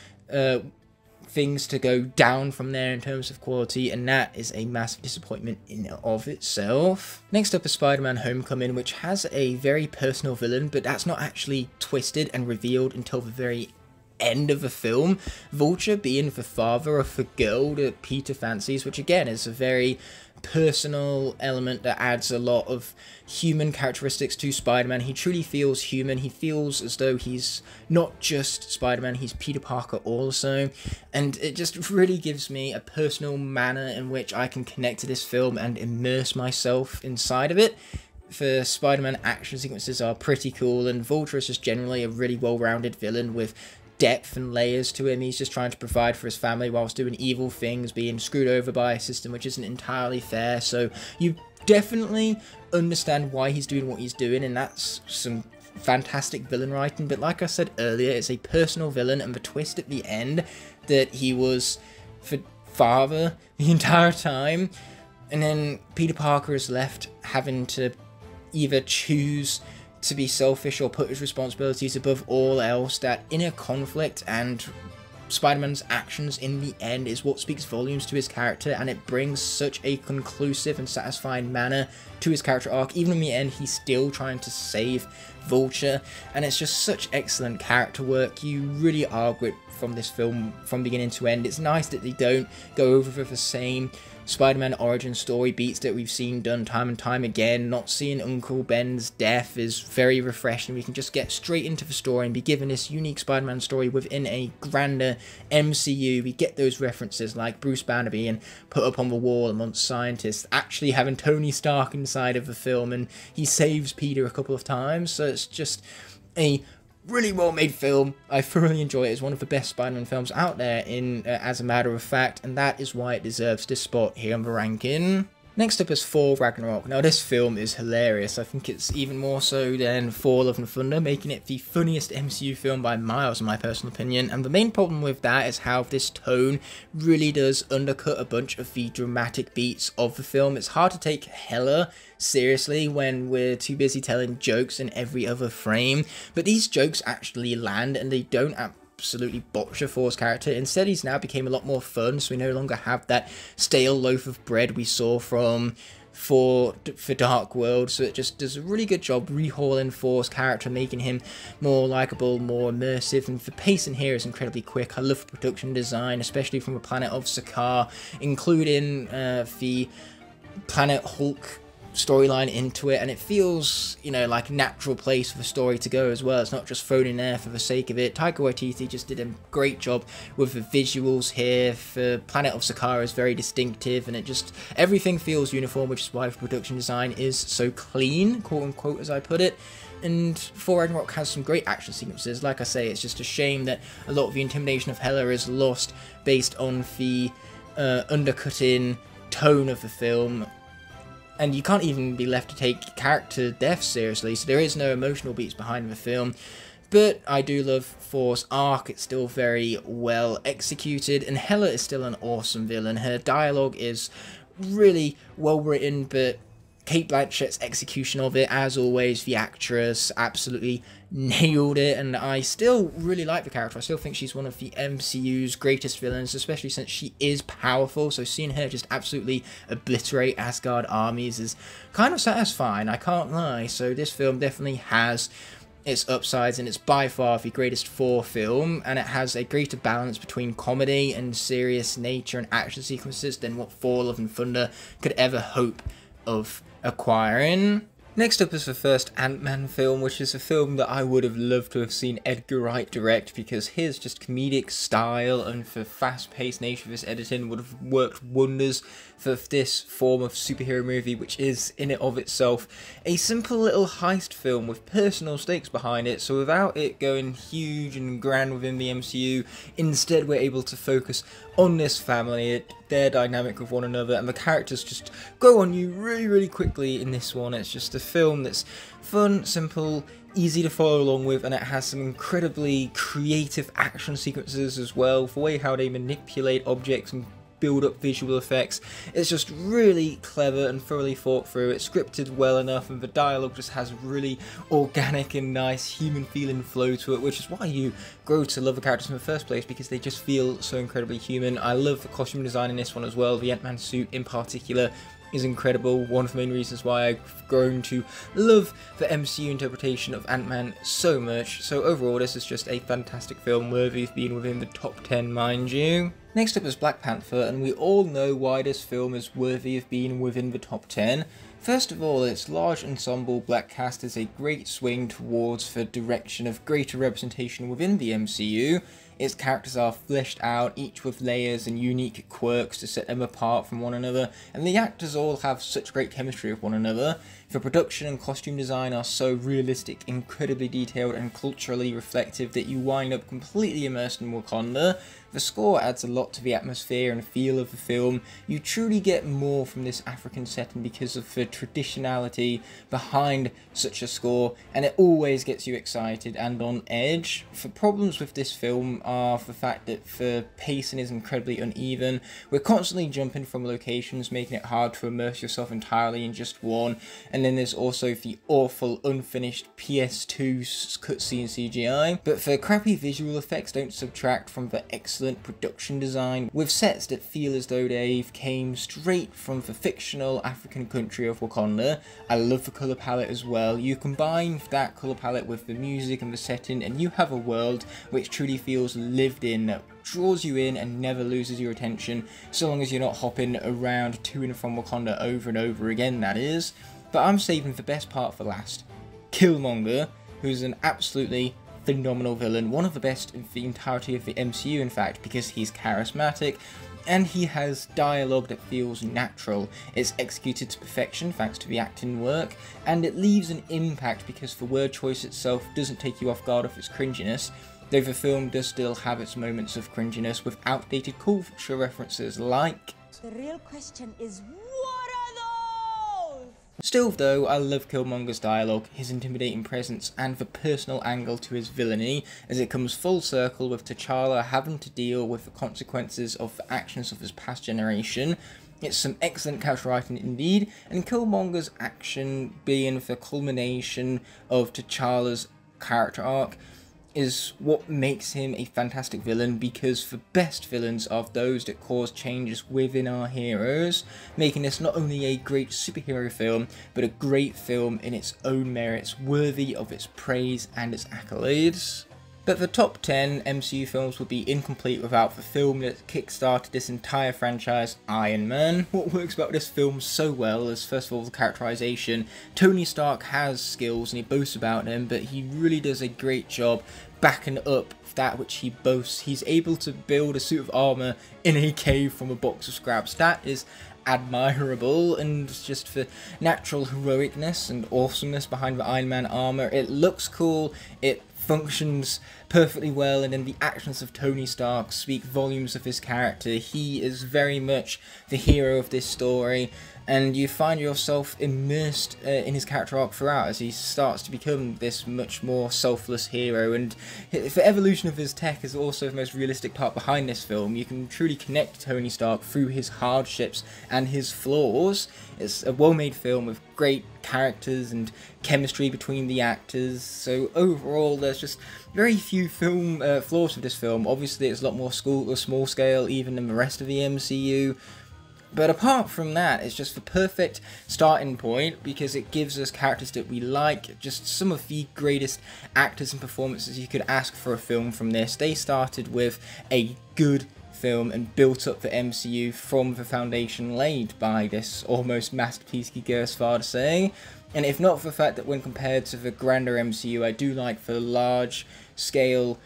things to go down from there in terms of quality, and that is a massive disappointment in and of itself. Next up is Spider-Man Homecoming, which has a very personal villain, but that's not actually twisted and revealed until the very end of the film. Vulture being the father of the girl that Peter fancies, which again is a very personal element that adds a lot of human characteristics to Spider-Man. He truly feels human. He feels as though he's not just Spider-Man, he's Peter Parker also, and it just really gives me a personal manner in which I can connect to this film and immerse myself inside of it. The Spider-Man action sequences are pretty cool, and Vulture is just generally a really well-rounded villain with depth and layers to him. He's just trying to provide for his family whilst doing evil things, being screwed over by a system which isn't entirely fair, so you definitely understand why he's doing what he's doing, and that's some fantastic villain writing. But like I said earlier, it's a personal villain, and the twist at the end that he was the father the entire time, and then Peter Parker is left having to either choose to be selfish or put his responsibilities above all else. That inner conflict and Spider-Man's actions in the end is what speaks volumes to his character, and it brings such a conclusive and satisfying manner to his character arc. Even in the end, he's still trying to save Vulture, and it's just such excellent character work. You really are gripped from this film from beginning to end. It's nice that they don't go over the same Spider-Man origin story beats that we've seen done time and time again. Not seeing Uncle Ben's death is very refreshing. We can just get straight into the story and be given this unique Spider-Man story within a grander MCU. We get those references like Bruce Banner being put up on the wall amongst scientists, actually having Tony Stark inside of the film, and he saves Peter a couple of times. So it's just a really well made film. I thoroughly enjoy it. It's one of the best Spider-Man films out there, as a matter of fact, and that is why it deserves this spot here on the ranking. Next up is Thor Ragnarok. Now this film is hilarious. I think it's even more so than Thor Love and Thunder, making it the funniest MCU film by miles in my personal opinion, and the main problem with that is how this tone really does undercut a bunch of the dramatic beats of the film. It's hard to take hella seriously when we're too busy telling jokes in every other frame, but these jokes actually land and they don't absolutely botch Thor's character. Instead, he's now became a lot more fun, so we no longer have that stale loaf of bread we saw from for Dark World. So it just does a really good job rehauling Thor's character, making him more likable, more immersive, and the pacing here is incredibly quick. I love the production design, especially from the planet of Sakaar, including the Planet Hulk storyline into it, and it feels, you know, like a natural place for the story to go as well. It's not just thrown in there for the sake of it. Taika Waititi just did a great job with the visuals here. The planet of Sakaar is very distinctive, and it just, everything feels uniform, which is why the production design is so clean, quote unquote, as I put it. And Thor Ragnarok has some great action sequences. Like I say, it's just a shame that a lot of the intimidation of Hela is lost based on the undercutting tone of the film, and you can't even be left to take character deaths seriously, so there is no emotional beats behind the film. But I do love Thor's arc. It's still very well executed, and Hela is still an awesome villain. Her dialogue is really well written, but Cate Blanchett's execution of it, as always, the actress absolutely nailed it, and I still really like the character. I still think she's one of the MCU's greatest villains, especially since she is powerful, so seeing her just absolutely obliterate Asgard armies is kind of satisfying, I can't lie. So this film definitely has its upsides, and it's by far the greatest Thor film, and it has a greater balance between comedy and serious nature and action sequences than what Thor Love and Thunder could ever hope of acquiring. Next up is the first Ant-Man film, which is a film that I would have loved to have seen Edgar Wright direct, because his just comedic style and the fast-paced nature of his editing would have worked wonders for this form of superhero movie, which is in and of itself a simple little heist film with personal stakes behind it. So without it going huge and grand within the MCU, instead we're able to focus on this family, their dynamic with one another, and the characters just grow on you really quickly in this one. It's just a film that's fun, simple, easy to follow along with, and it has some incredibly creative action sequences as well. The way how they manipulate objects and build up visual effects, it's just really clever and thoroughly thought through. It's scripted well enough, and the dialogue just has really organic and nice human feeling flow to it, which is why you grow to love the characters in the first place, because they just feel so incredibly human. I love the costume design in this one as well. The Ant-Man suit in particular is incredible. One of the main reasons why I've grown to love the MCU interpretation of Ant-Man so much. So overall, this is just a fantastic film, worthy of being within the top 10, mind you. Next up is Black Panther, and we all know why this film is worthy of being within the top 10. First of all, its large ensemble black cast is a great swing towards the direction of greater representation within the MCU. Its characters are fleshed out, each with layers and unique quirks to set them apart from one another, and the actors all have such great chemistry with one another. The production and costume design are so realistic, incredibly detailed, and culturally reflective that you wind up completely immersed in Wakanda. The score adds a lot to the atmosphere and feel of the film. You truly get more from this African setting because of the traditionality behind such a score, and it always gets you excited and on edge. The problems with this film are the fact that the pacing is incredibly uneven. We're constantly jumping from locations, making it hard to immerse yourself entirely in just one, and then there's also the awful unfinished PS2 cutscene CGI. But the crappy visual effects don't subtract from the excellent production design, with sets that feel as though they came straight from the fictional African country of Wakanda. I love the colour palette as well. You combine that colour palette with the music and the setting, and you have a world which truly feels lived in, that draws you in and never loses your attention, so long as you're not hopping around to and from Wakanda over and over again, that is. But I'm saving the best part for last. Killmonger, who's an absolutely phenomenal villain, one of the best in the entirety of the MCU in fact, because he's charismatic and he has dialogue that feels natural. It's executed to perfection thanks to the acting work, and it leaves an impact because the word choice itself doesn't take you off guard of its cringiness, though the film does still have its moments of cringiness with outdated culture references like... The real question is, what are those? Still though, I love Killmonger's dialogue, his intimidating presence, and the personal angle to his villainy, as it comes full circle with T'Challa having to deal with the consequences of the actions of his past generation. It's some excellent character writing indeed, and Killmonger's action being the culmination of T'Challa's character arc is what makes him a fantastic villain, because the best villains are those that cause changes within our heroes, making this not only a great superhero film, but a great film in its own merits, worthy of its praise and its accolades. But the top 10 MCU films would be incomplete without the film that kickstarted this entire franchise, Iron Man. What works about this film so well is, first of all, the characterization. Tony Stark has skills and he boasts about them, but he really does a great job backing up that which he boasts. He's able to build a suit of armor in a cave from a box of scraps. That is admirable, and just the natural heroicness and awesomeness behind the Iron Man armor. It looks cool, it functions perfectly well, and then the actions of Tony Stark speak volumes of his character. He is very much the hero of this story, and you find yourself immersed in his character arc throughout as he starts to become this much more selfless hero. And the evolution of his tech is also the most realistic part behind this film. You can truly connect Tony Stark through his hardships and his flaws. It's a well-made film with great characters and chemistry between the actors, so overall there's just very few film flaws with this film. Obviously it's a lot more small scale even than the rest of the MCU, but apart from that, it's just the perfect starting point because it gives us characters that we like, just some of the greatest actors and performances you could ask for a film from this. They started with a good film and built up the MCU from the foundation laid by this almost masterpiece, you go as far to say. And if not for the fact that when compared to the grander MCU, I do like the large scale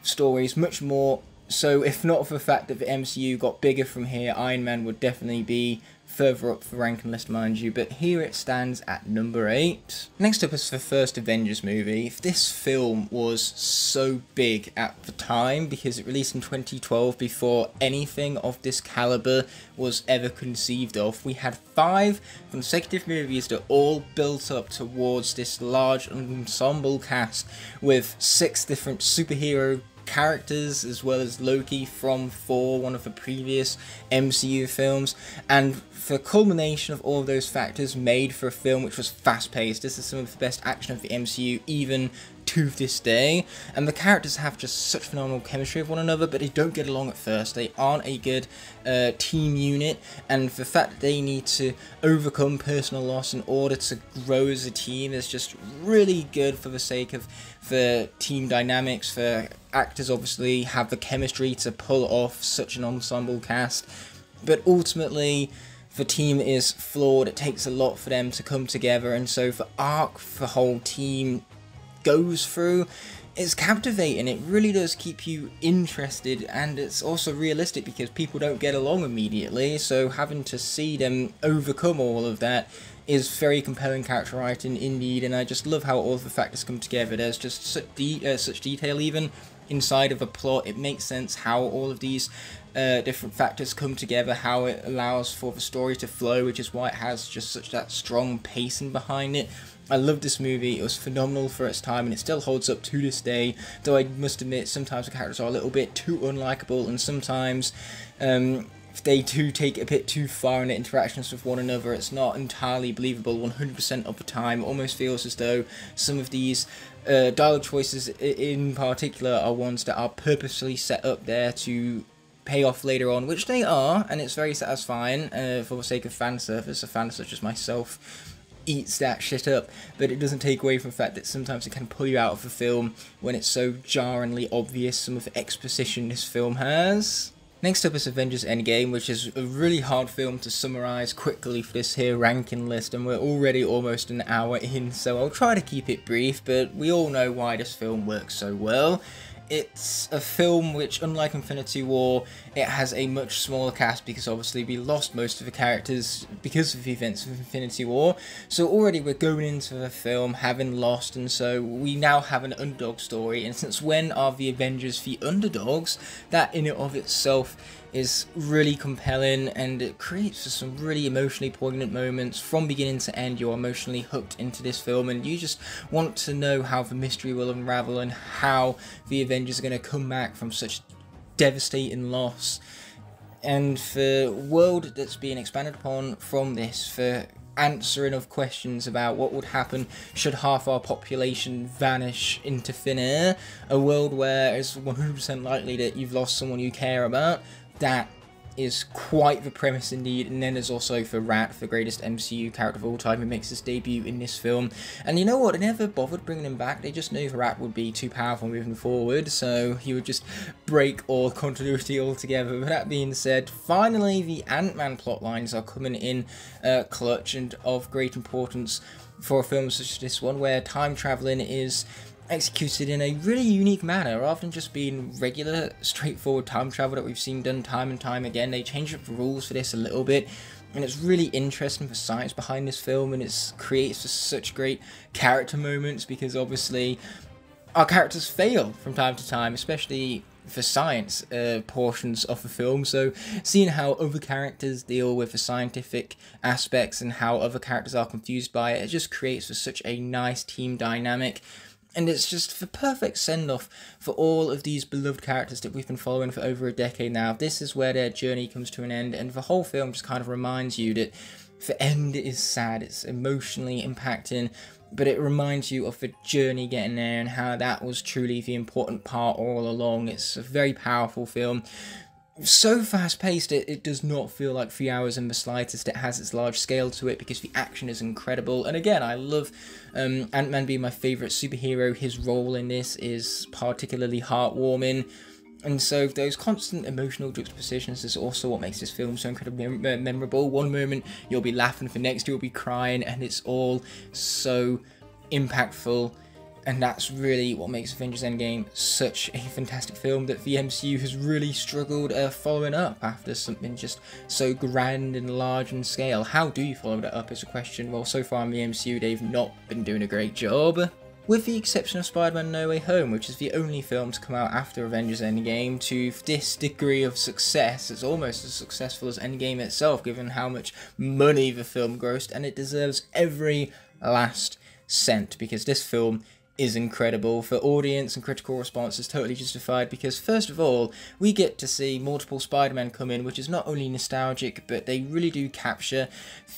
stories much more. So if not for the fact that the MCU got bigger from here, Iron Man would definitely be further up the ranking list, mind you, but here it stands at number 8. Next up is the first Avengers movie. This film was so big at the time because it released in 2012 before anything of this caliber was ever conceived of. We had 5 consecutive movies that all built up towards this large ensemble cast with 6 different superhero characters, as well as Loki from Thor, one of the previous MCU films, and the culmination of all of those factors made for a film which was fast-paced. This is some of the best action of the MCU even to this day, and the characters have just such phenomenal chemistry with one another, but they don't get along at first. They aren't a good team unit, and the fact that they need to overcome personal loss in order to grow as a team is just really good for the sake of the team dynamics. The actors obviously have the chemistry to pull off such an ensemble cast, but ultimately the team is flawed. It takes a lot for them to come together, and so the arc the whole team goes through is captivating. It really does keep you interested, and it's also realistic because people don't get along immediately, so having to see them overcome all of that is very compelling character writing indeed. And I just love how all of the factors come together. There's just such detail even inside of a plot. It makes sense how all of these different factors come together, how it allows for the story to flow, which is why it has just such that strong pacing behind it. I love this movie. It was phenomenal for its time, and it still holds up to this day, though I must admit sometimes the characters are a little bit too unlikable, and sometimes they do take it a bit too far in their interactions with one another. It's not entirely believable 100% of the time. It almost feels as though some of these dialogue choices in particular are ones that are purposely set up there to pay off later on, which they are, and it's very satisfying for the sake of fan service. A fan such as myself eats that shit up, but it doesn't take away from the fact that sometimes it can pull you out of the film when it's so jarringly obvious some of the exposition this film has. Next up is Avengers Endgame, which is a really hard film to summarise quickly for this here ranking list, and we're already almost an hour in, so I'll try to keep it brief, but we all know why this film works so well. It's a film which, unlike Infinity War, it has a much smaller cast because obviously we lost most of the characters because of the events of Infinity War. So already we're going into the film having lost, and so we now have an underdog story. And since when are the Avengers the underdogs? That in and of itself is really compelling, and it creates some really emotionally poignant moments. From beginning to end, you're emotionally hooked into this film, and you just want to know how the mystery will unravel and how the Avengers are going to come back from such devastating loss. And the world that's being expanded upon from this, the answering of questions about what would happen should half our population vanish into thin air, a world where it's 100% likely that you've lost someone you care about. That is quite the premise indeed. And then there's also for Rat, the greatest MCU character of all time, who makes his debut in this film. And you know what, they never bothered bringing him back. They just knew Rat would be too powerful moving forward, so he would just break all continuity altogether. But that being said, finally the Ant-Man plotlines are coming in clutch and of great importance for a film such as this one, where time traveling is executed in a really unique manner, rather than just being regular, straightforward time travel that we've seen done time and time again. They changed up the rules for this a little bit, and it's really interesting, the science behind this film, and it creates for such great character moments, because obviously our characters fail from time to time, especially for science portions of the film. So seeing how other characters deal with the scientific aspects and how other characters are confused by it, it just creates for such a nice team dynamic. And it's just the perfect send-off for all of these beloved characters that we've been following for over a decade now. This is where their journey comes to an end, and the whole film just kind of reminds you that the end is sad, it's emotionally impacting, but it reminds you of the journey getting there and how that was truly the important part all along. It's a very powerful film. So fast-paced, it does not feel like 3 hours in the slightest. It has its large scale to it because the action is incredible. And again, I love Ant-Man being my favourite superhero. His role in this is particularly heartwarming. And so those constant emotional juxtapositions is also what makes this film so incredibly memorable. One moment you'll be laughing, the next you'll be crying, and it's all so impactful. And that's really what makes Avengers Endgame such a fantastic film that the MCU has really struggled following up after something just so grand and large in scale. How do you follow that up is a question. Well, so far in the MCU they've not been doing a great job. With the exception of Spider-Man No Way Home, which is the only film to come out after Avengers Endgame to this degree of success. It's almost as successful as Endgame itself, given how much money the film grossed, and it deserves every last cent, because this film is incredible. For audience and critical response is totally justified, because first of all, we get to see multiple Spider-Man come in, which is not only nostalgic, but they really do capture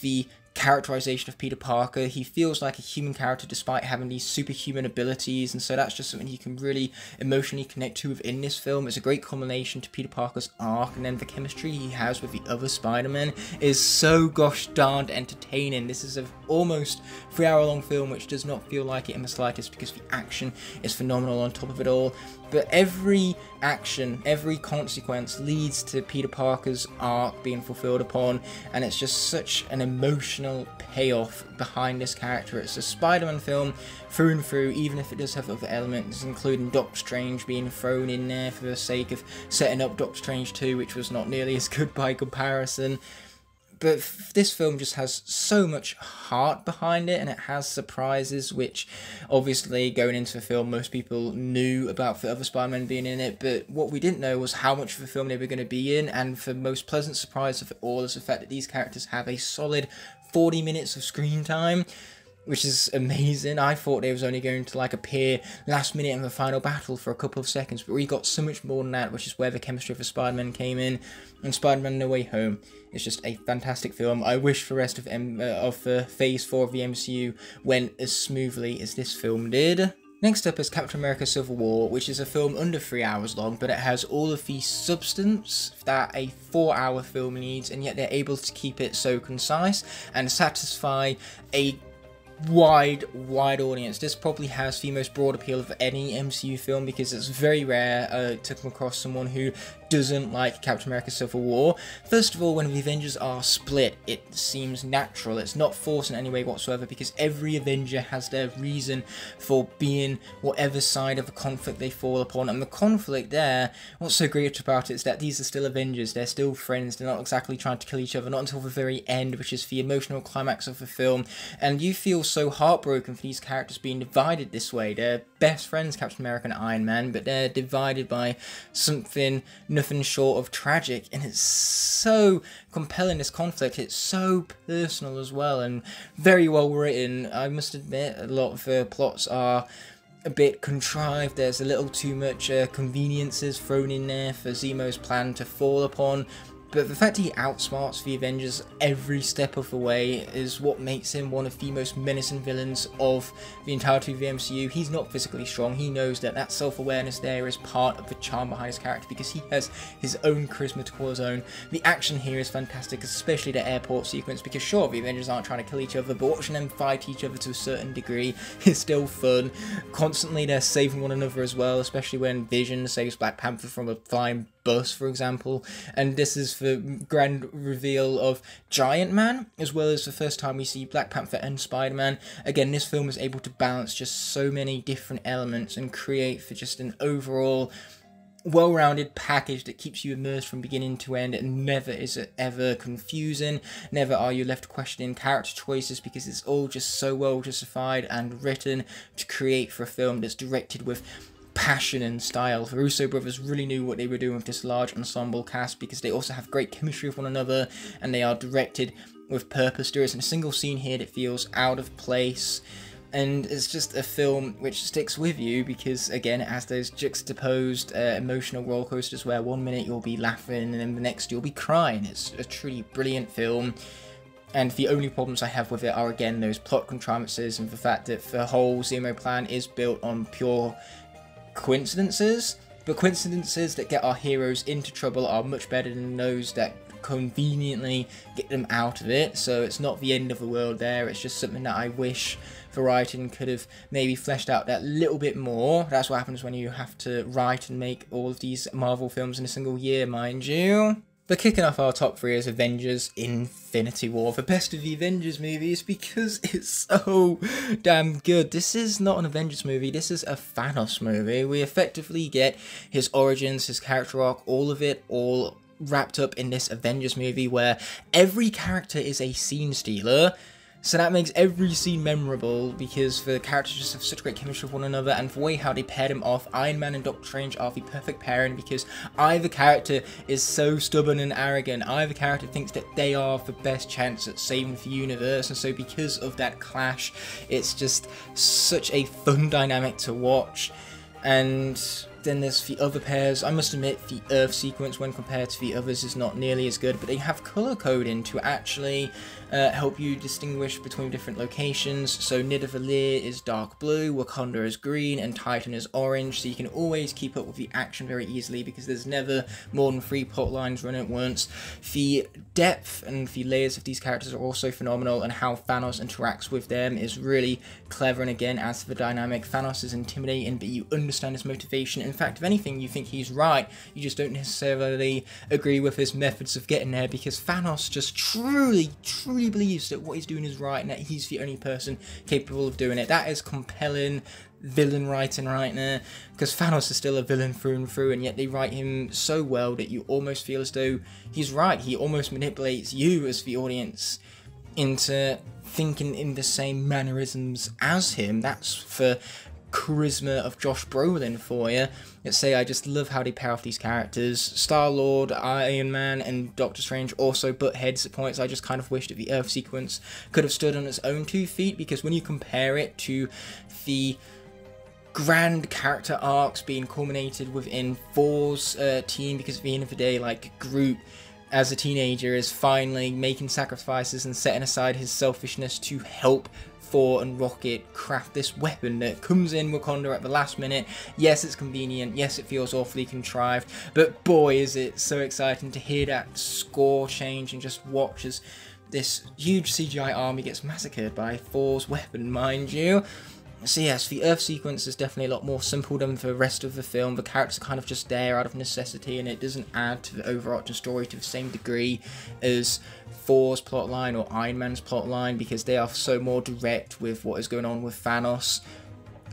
the characterization of Peter Parker. He feels like a human character despite having these superhuman abilities, and so that's just something you can really emotionally connect to within this film. It's a great culmination to Peter Parker's arc, and then the chemistry he has with the other Spider-Man is so gosh darned entertaining. This is a almost 3 hour long film which does not feel like it in the slightest, because the action is phenomenal on top of it all. But every action, every consequence leads to Peter Parker's arc being fulfilled upon, and it's just such an emotional payoff behind this character. It's a Spider-Man film through and through, even if it does have other elements, including Doctor Strange being thrown in there for the sake of setting up Doctor Strange 2, which was not nearly as good by comparison. But this film just has so much heart behind it, and it has surprises, which obviously going into the film most people knew about the other Spider-Man being in it, but what we didn't know was how much of the film they were going to be in. And the most pleasant surprise of it all is the fact that these characters have a solid 40 minutes of screen time, which is amazing. I thought they was only going to appear last minute in the final battle for a couple of seconds, but we got so much more than that, which is where the chemistry of the Spider-Man came in. And Spider-Man No Way Home is just a fantastic film. I wish the rest of Phase 4 of the MCU went as smoothly as this film did. Next up is Captain America Civil War, which is a film under 3 hours long, but it has all of the substance that a 4 hour film needs, and yet they're able to keep it so concise and satisfy a wide audience. This probably has the most broad appeal of any MCU film, because it's very rare to come across someone who doesn't like Captain America Civil War. First of all, when the Avengers are split, it seems natural. It's not forced in any way whatsoever, because every Avenger has their reason for being whatever side of the conflict they fall upon. And the conflict there, what's so great about it is that these are still Avengers, they're still friends, they're not exactly trying to kill each other, not until the very end, which is the emotional climax of the film. And you feel so heartbroken for these characters being divided this way. They're best friends, Captain America and Iron Man, but they're divided by something nothing short of tragic, and it's so compelling, this conflict. It's so personal as well, and very well written. I must admit, a lot of the plots are a bit contrived. There's a little too much conveniences thrown in there for Zemo's plan to fall upon, But the fact he outsmarts the Avengers every step of the way is what makes him one of the most menacing villains of the entirety of the MCU. He's not physically strong. He knows that that self-awareness there is part of the charm behind his character because he has his own charisma to call his own. The action here is fantastic, especially the airport sequence, because sure, the Avengers aren't trying to kill each other, but watching them fight each other to a certain degree is still fun. Constantly they're saving one another as well, especially when Vision saves Black Panther from a flying bus, for example, and this is the grand reveal of Giant Man, as well as the first time we see Black Panther and Spider-Man. Again, this film is able to balance just so many different elements and create for just an overall well-rounded package that keeps you immersed from beginning to end, and never is it ever confusing, never are you left questioning character choices, because it's all just so well justified and written to create for a film that's directed with passion and style. The Russo brothers really knew what they were doing with this large ensemble cast, because they also have great chemistry with one another and they are directed with purpose. There isn't a single scene here that feels out of place, and it's just a film which sticks with you because, again, it has those juxtaposed emotional roller coasters where one minute you'll be laughing and then the next you'll be crying. It's a truly brilliant film. And the only problems I have with it are, again, those plot contrivances and the fact that the whole Zemo plan is built on pure coincidences, but coincidences that get our heroes into trouble are much better than those that conveniently get them out of it. So it's not the end of the world there, it's just something that I wish the writing could have maybe fleshed out that little bit more. That's what happens when you have to write and make all of these Marvel films in a single year, mind you. But kicking off our top 3 is Avengers Infinity War, the best of the Avengers movies, because it's so damn good. This is not an Avengers movie, this is a Thanos movie. We effectively get his origins, his character arc, all of it, all wrapped up in this Avengers movie where every character is a scene stealer. So that makes every scene memorable because the characters just have such great chemistry with one another, and the way how they paired them off, Iron Man and Doctor Strange are the perfect pairing because either character is so stubborn and arrogant, either character thinks that they are the best chance at saving the universe, and so because of that clash, it's just such a fun dynamic to watch. And then there's the other pairs. I must admit the Earth sequence when compared to the others is not nearly as good, but they have color coding to actually help you distinguish between different locations. So Nidavellir is dark blue, Wakanda is green, and Titan is orange, so you can always keep up with the action very easily because there's never more than 3 plot lines running at once. The depth and the layers of these characters are also phenomenal, and how Thanos interacts with them is really clever, and again adds to the dynamic. Thanos is intimidating, but you understand his motivation. In fact, if anything, you think he's right, you just don't necessarily agree with his methods of getting there, because Thanos just truly believes that what he's doing is right and that he's the only person capable of doing it. That is compelling villain writing right there, because Thanos is still a villain through and through, and yet they write him so well that you almost feel as though he's right. He almost manipulates you as the audience into thinking in the same mannerisms as him. That's the charisma of Josh Brolin for you. Let's say I just love how they pair off these characters. Star-Lord, Iron Man, and Doctor Strange also butt heads at points. I just kind of wish that the Earth sequence could have stood on its own 2 feet, because when you compare it to the grand character arcs being culminated within Thor's team, because at the end of the day, like, Groot as a teenager is finally making sacrifices and setting aside his selfishness to help Thor and Rocket craft this weapon that comes in Wakanda at the last minute. Yes, it's convenient, yes, it feels awfully contrived, but boy is it so exciting to hear that score change and just watch as this huge CGI army gets massacred by Thor's weapon, mind you. So yes, the Earth sequence is definitely a lot more simple than the rest of the film. The characters are kind of just there out of necessity, and it doesn't add to the overarching story to the same degree as Thor's plotline or Iron Man's plotline, because they are so more direct with what is going on with Thanos.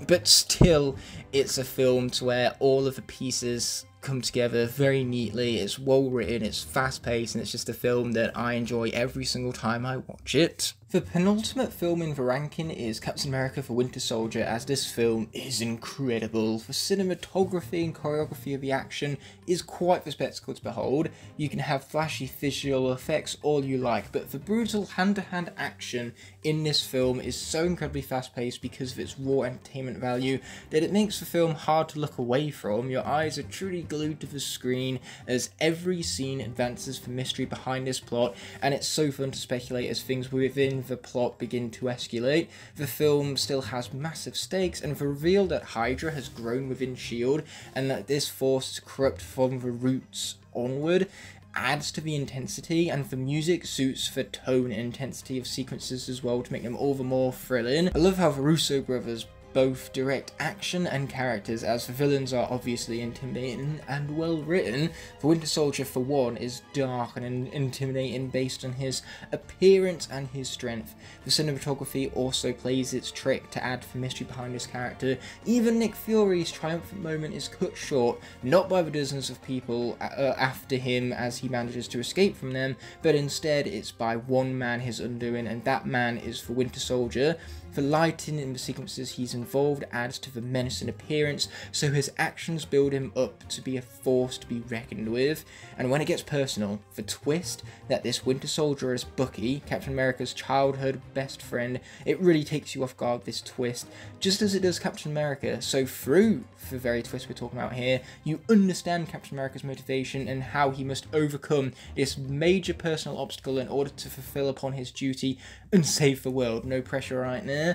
But still, it's a film to where all of the pieces come together very neatly. It's well written, it's fast paced, and it's just a film that I enjoy every single time I watch it. The penultimate film in the ranking is Captain America the Winter Soldier, as this film is incredible. The cinematography and choreography of the action is quite the spectacle to behold. You can have flashy visual effects all you like, but the brutal hand-to-hand action in this film is so incredibly fast-paced because of its raw entertainment value that it makes the film hard to look away from. Your eyes are truly glued to the screen as every scene advances the mystery behind this plot, and it's so fun to speculate as things within the plot begin to escalate. The film still has massive stakes, and the reveal that Hydra has grown within S.H.I.E.L.D. and that this force is corrupt from the roots onward adds to the intensity, and the music suits the tone and intensity of sequences as well to make them all the more thrilling. I love how the Russo brothers both direct action and characters, as the villains are obviously intimidating and well written. The Winter Soldier, for one, is dark and intimidating based on his appearance and his strength. The cinematography also plays its trick to add the mystery behind his character. Even Nick Fury's triumphant moment is cut short, not by the dozens of people after him as he manages to escape from them, but instead it's by one man his undoing, and that man is the Winter Soldier. The lighting in the sequences he's involved adds to the menacing appearance, so his actions build him up to be a force to be reckoned with. And when it gets personal, the twist that this Winter Soldier is Bucky, Captain America's childhood best friend, it really takes you off guard, this twist, just as it does Captain America. So through the very twist we're talking about here, you understand Captain America's motivation and how he must overcome this major personal obstacle in order to fulfill upon his duty and save the world. No pressure right there.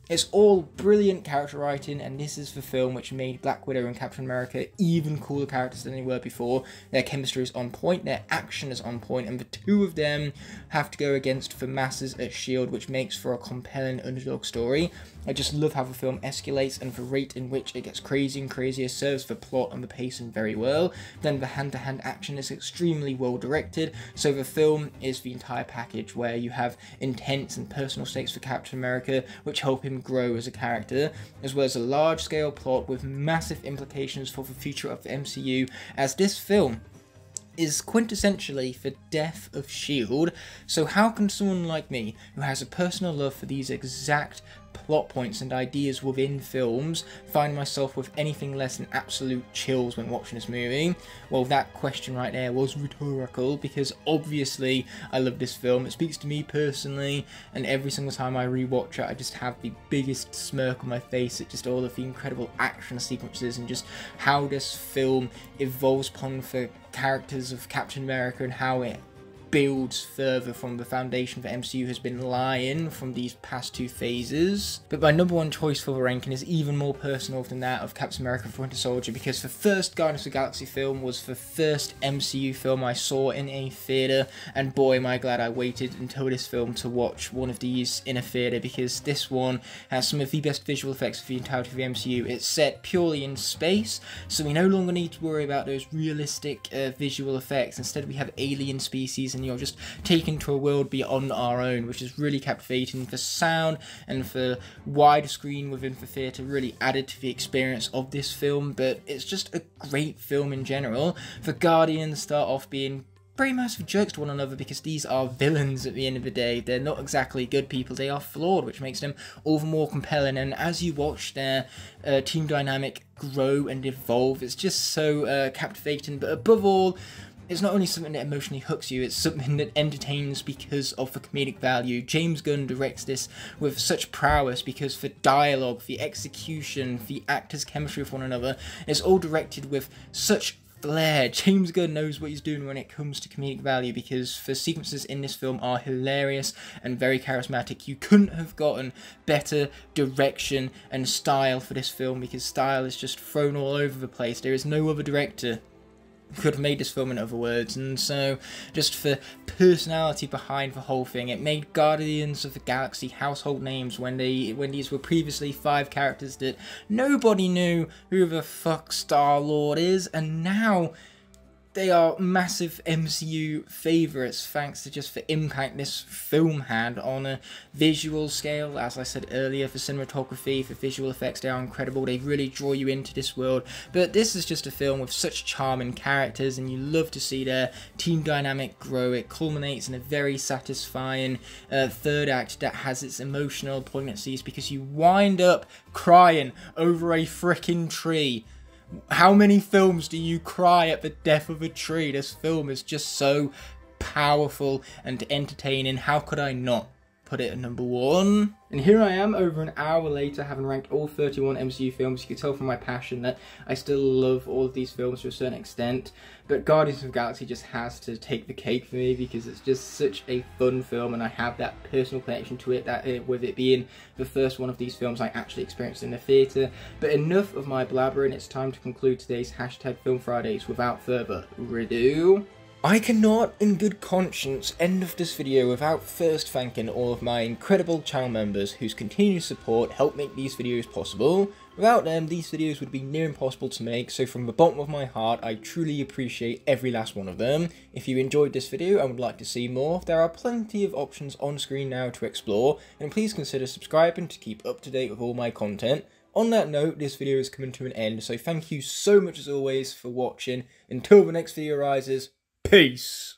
It's all brilliant character writing, and this is the film which made Black Widow and Captain America even cooler characters than they were before. Their chemistry is on point, their action is on point, and the two of them have to go against the masses at S.H.I.E.L.D., which makes for a compelling underdog story. I just love how the film escalates, and the rate in which it gets crazier and crazier serves the plot and the pacing very well. Then the hand-to-hand action is extremely well directed, so the film is the entire package where you have intense and personal stakes for Captain America, which help him grow as a character, as well as a large-scale plot with massive implications for the future of the MCU, as this film is quintessentially the death of S.H.I.E.L.D. So how can someone like me, who has a personal love for these exact plot points and ideas within films, find myself with anything less than absolute chills when watching this movie? Well, that question right there was rhetorical, because obviously I love this film. It speaks to me personally, and every single time I rewatch it I just have the biggest smirk on my face at just all of the incredible action sequences and just how this film evolves upon the characters of Captain America and how it builds further from the foundation that MCU has been lying from these past two phases. But my number one choice for the ranking is even more personal than that of Captain America the Winter Soldier, because the first Guardians of the Galaxy film was the first MCU film I saw in a theatre, and boy am I glad I waited until this film to watch one of these in a theatre, because this one has some of the best visual effects of the entirety of the MCU. It's set purely in space, so we no longer need to worry about those realistic visual effects. Instead we have alien species, and you're just taken to a world beyond our own, which is really captivating. The sound and the widescreen within the theatre really added to the experience of this film, but it's just a great film in general. The Guardians start off being very massive jerks to one another because these are villains at the end of the day. They're not exactly good people, they are flawed, which makes them all the more compelling, and as you watch their team dynamic grow and evolve, it's just so captivating. But above all, it's not only something that emotionally hooks you, it's something that entertains because of the comedic value. James Gunn directs this with such prowess because the dialogue, the execution, the actors' chemistry with one another is all directed with such flair. James Gunn knows what he's doing when it comes to comedic value, because the sequences in this film are hilarious and very charismatic. You couldn't have gotten better direction and style for this film, because style is just thrown all over the place. There is no other director could have made this film, in other words. And so just the personality behind the whole thing, it made Guardians of the Galaxy household names when these were previously 5 characters that nobody knew who the fuck Star-Lord is, and now they are massive MCU favourites thanks to just the impact this film had on a visual scale. As I said earlier, for cinematography, for visual effects, they are incredible. They really draw you into this world. But this is just a film with such charming characters, and you love to see their team dynamic grow. It culminates in a very satisfying third act that has its emotional poignancies because you wind up crying over a freaking tree. How many films do you cry at the death of a tree? This film is just so powerful and entertaining. How could I not put it at number 1? And here I am over an hour later, having ranked all 31 MCU films. You can tell from my passion that I still love all of these films to a certain extent, but Guardians of the Galaxy just has to take the cake for me because it's just such a fun film, and I have that personal connection to it, that with it being the first one of these films I actually experienced in the theatre. But enough of my blabbering, it's time to conclude today's hashtag Film Fridays without further ado. I cannot, in good conscience, end off this video without first thanking all of my incredible channel members whose continued support help make these videos possible. Without them, these videos would be near impossible to make, so from the bottom of my heart, I truly appreciate every last one of them. If you enjoyed this video and would like to see more, there are plenty of options on screen now to explore, and please consider subscribing to keep up to date with all my content. On that note, this video is coming to an end, so thank you so much as always for watching. Until the next video arises, peace!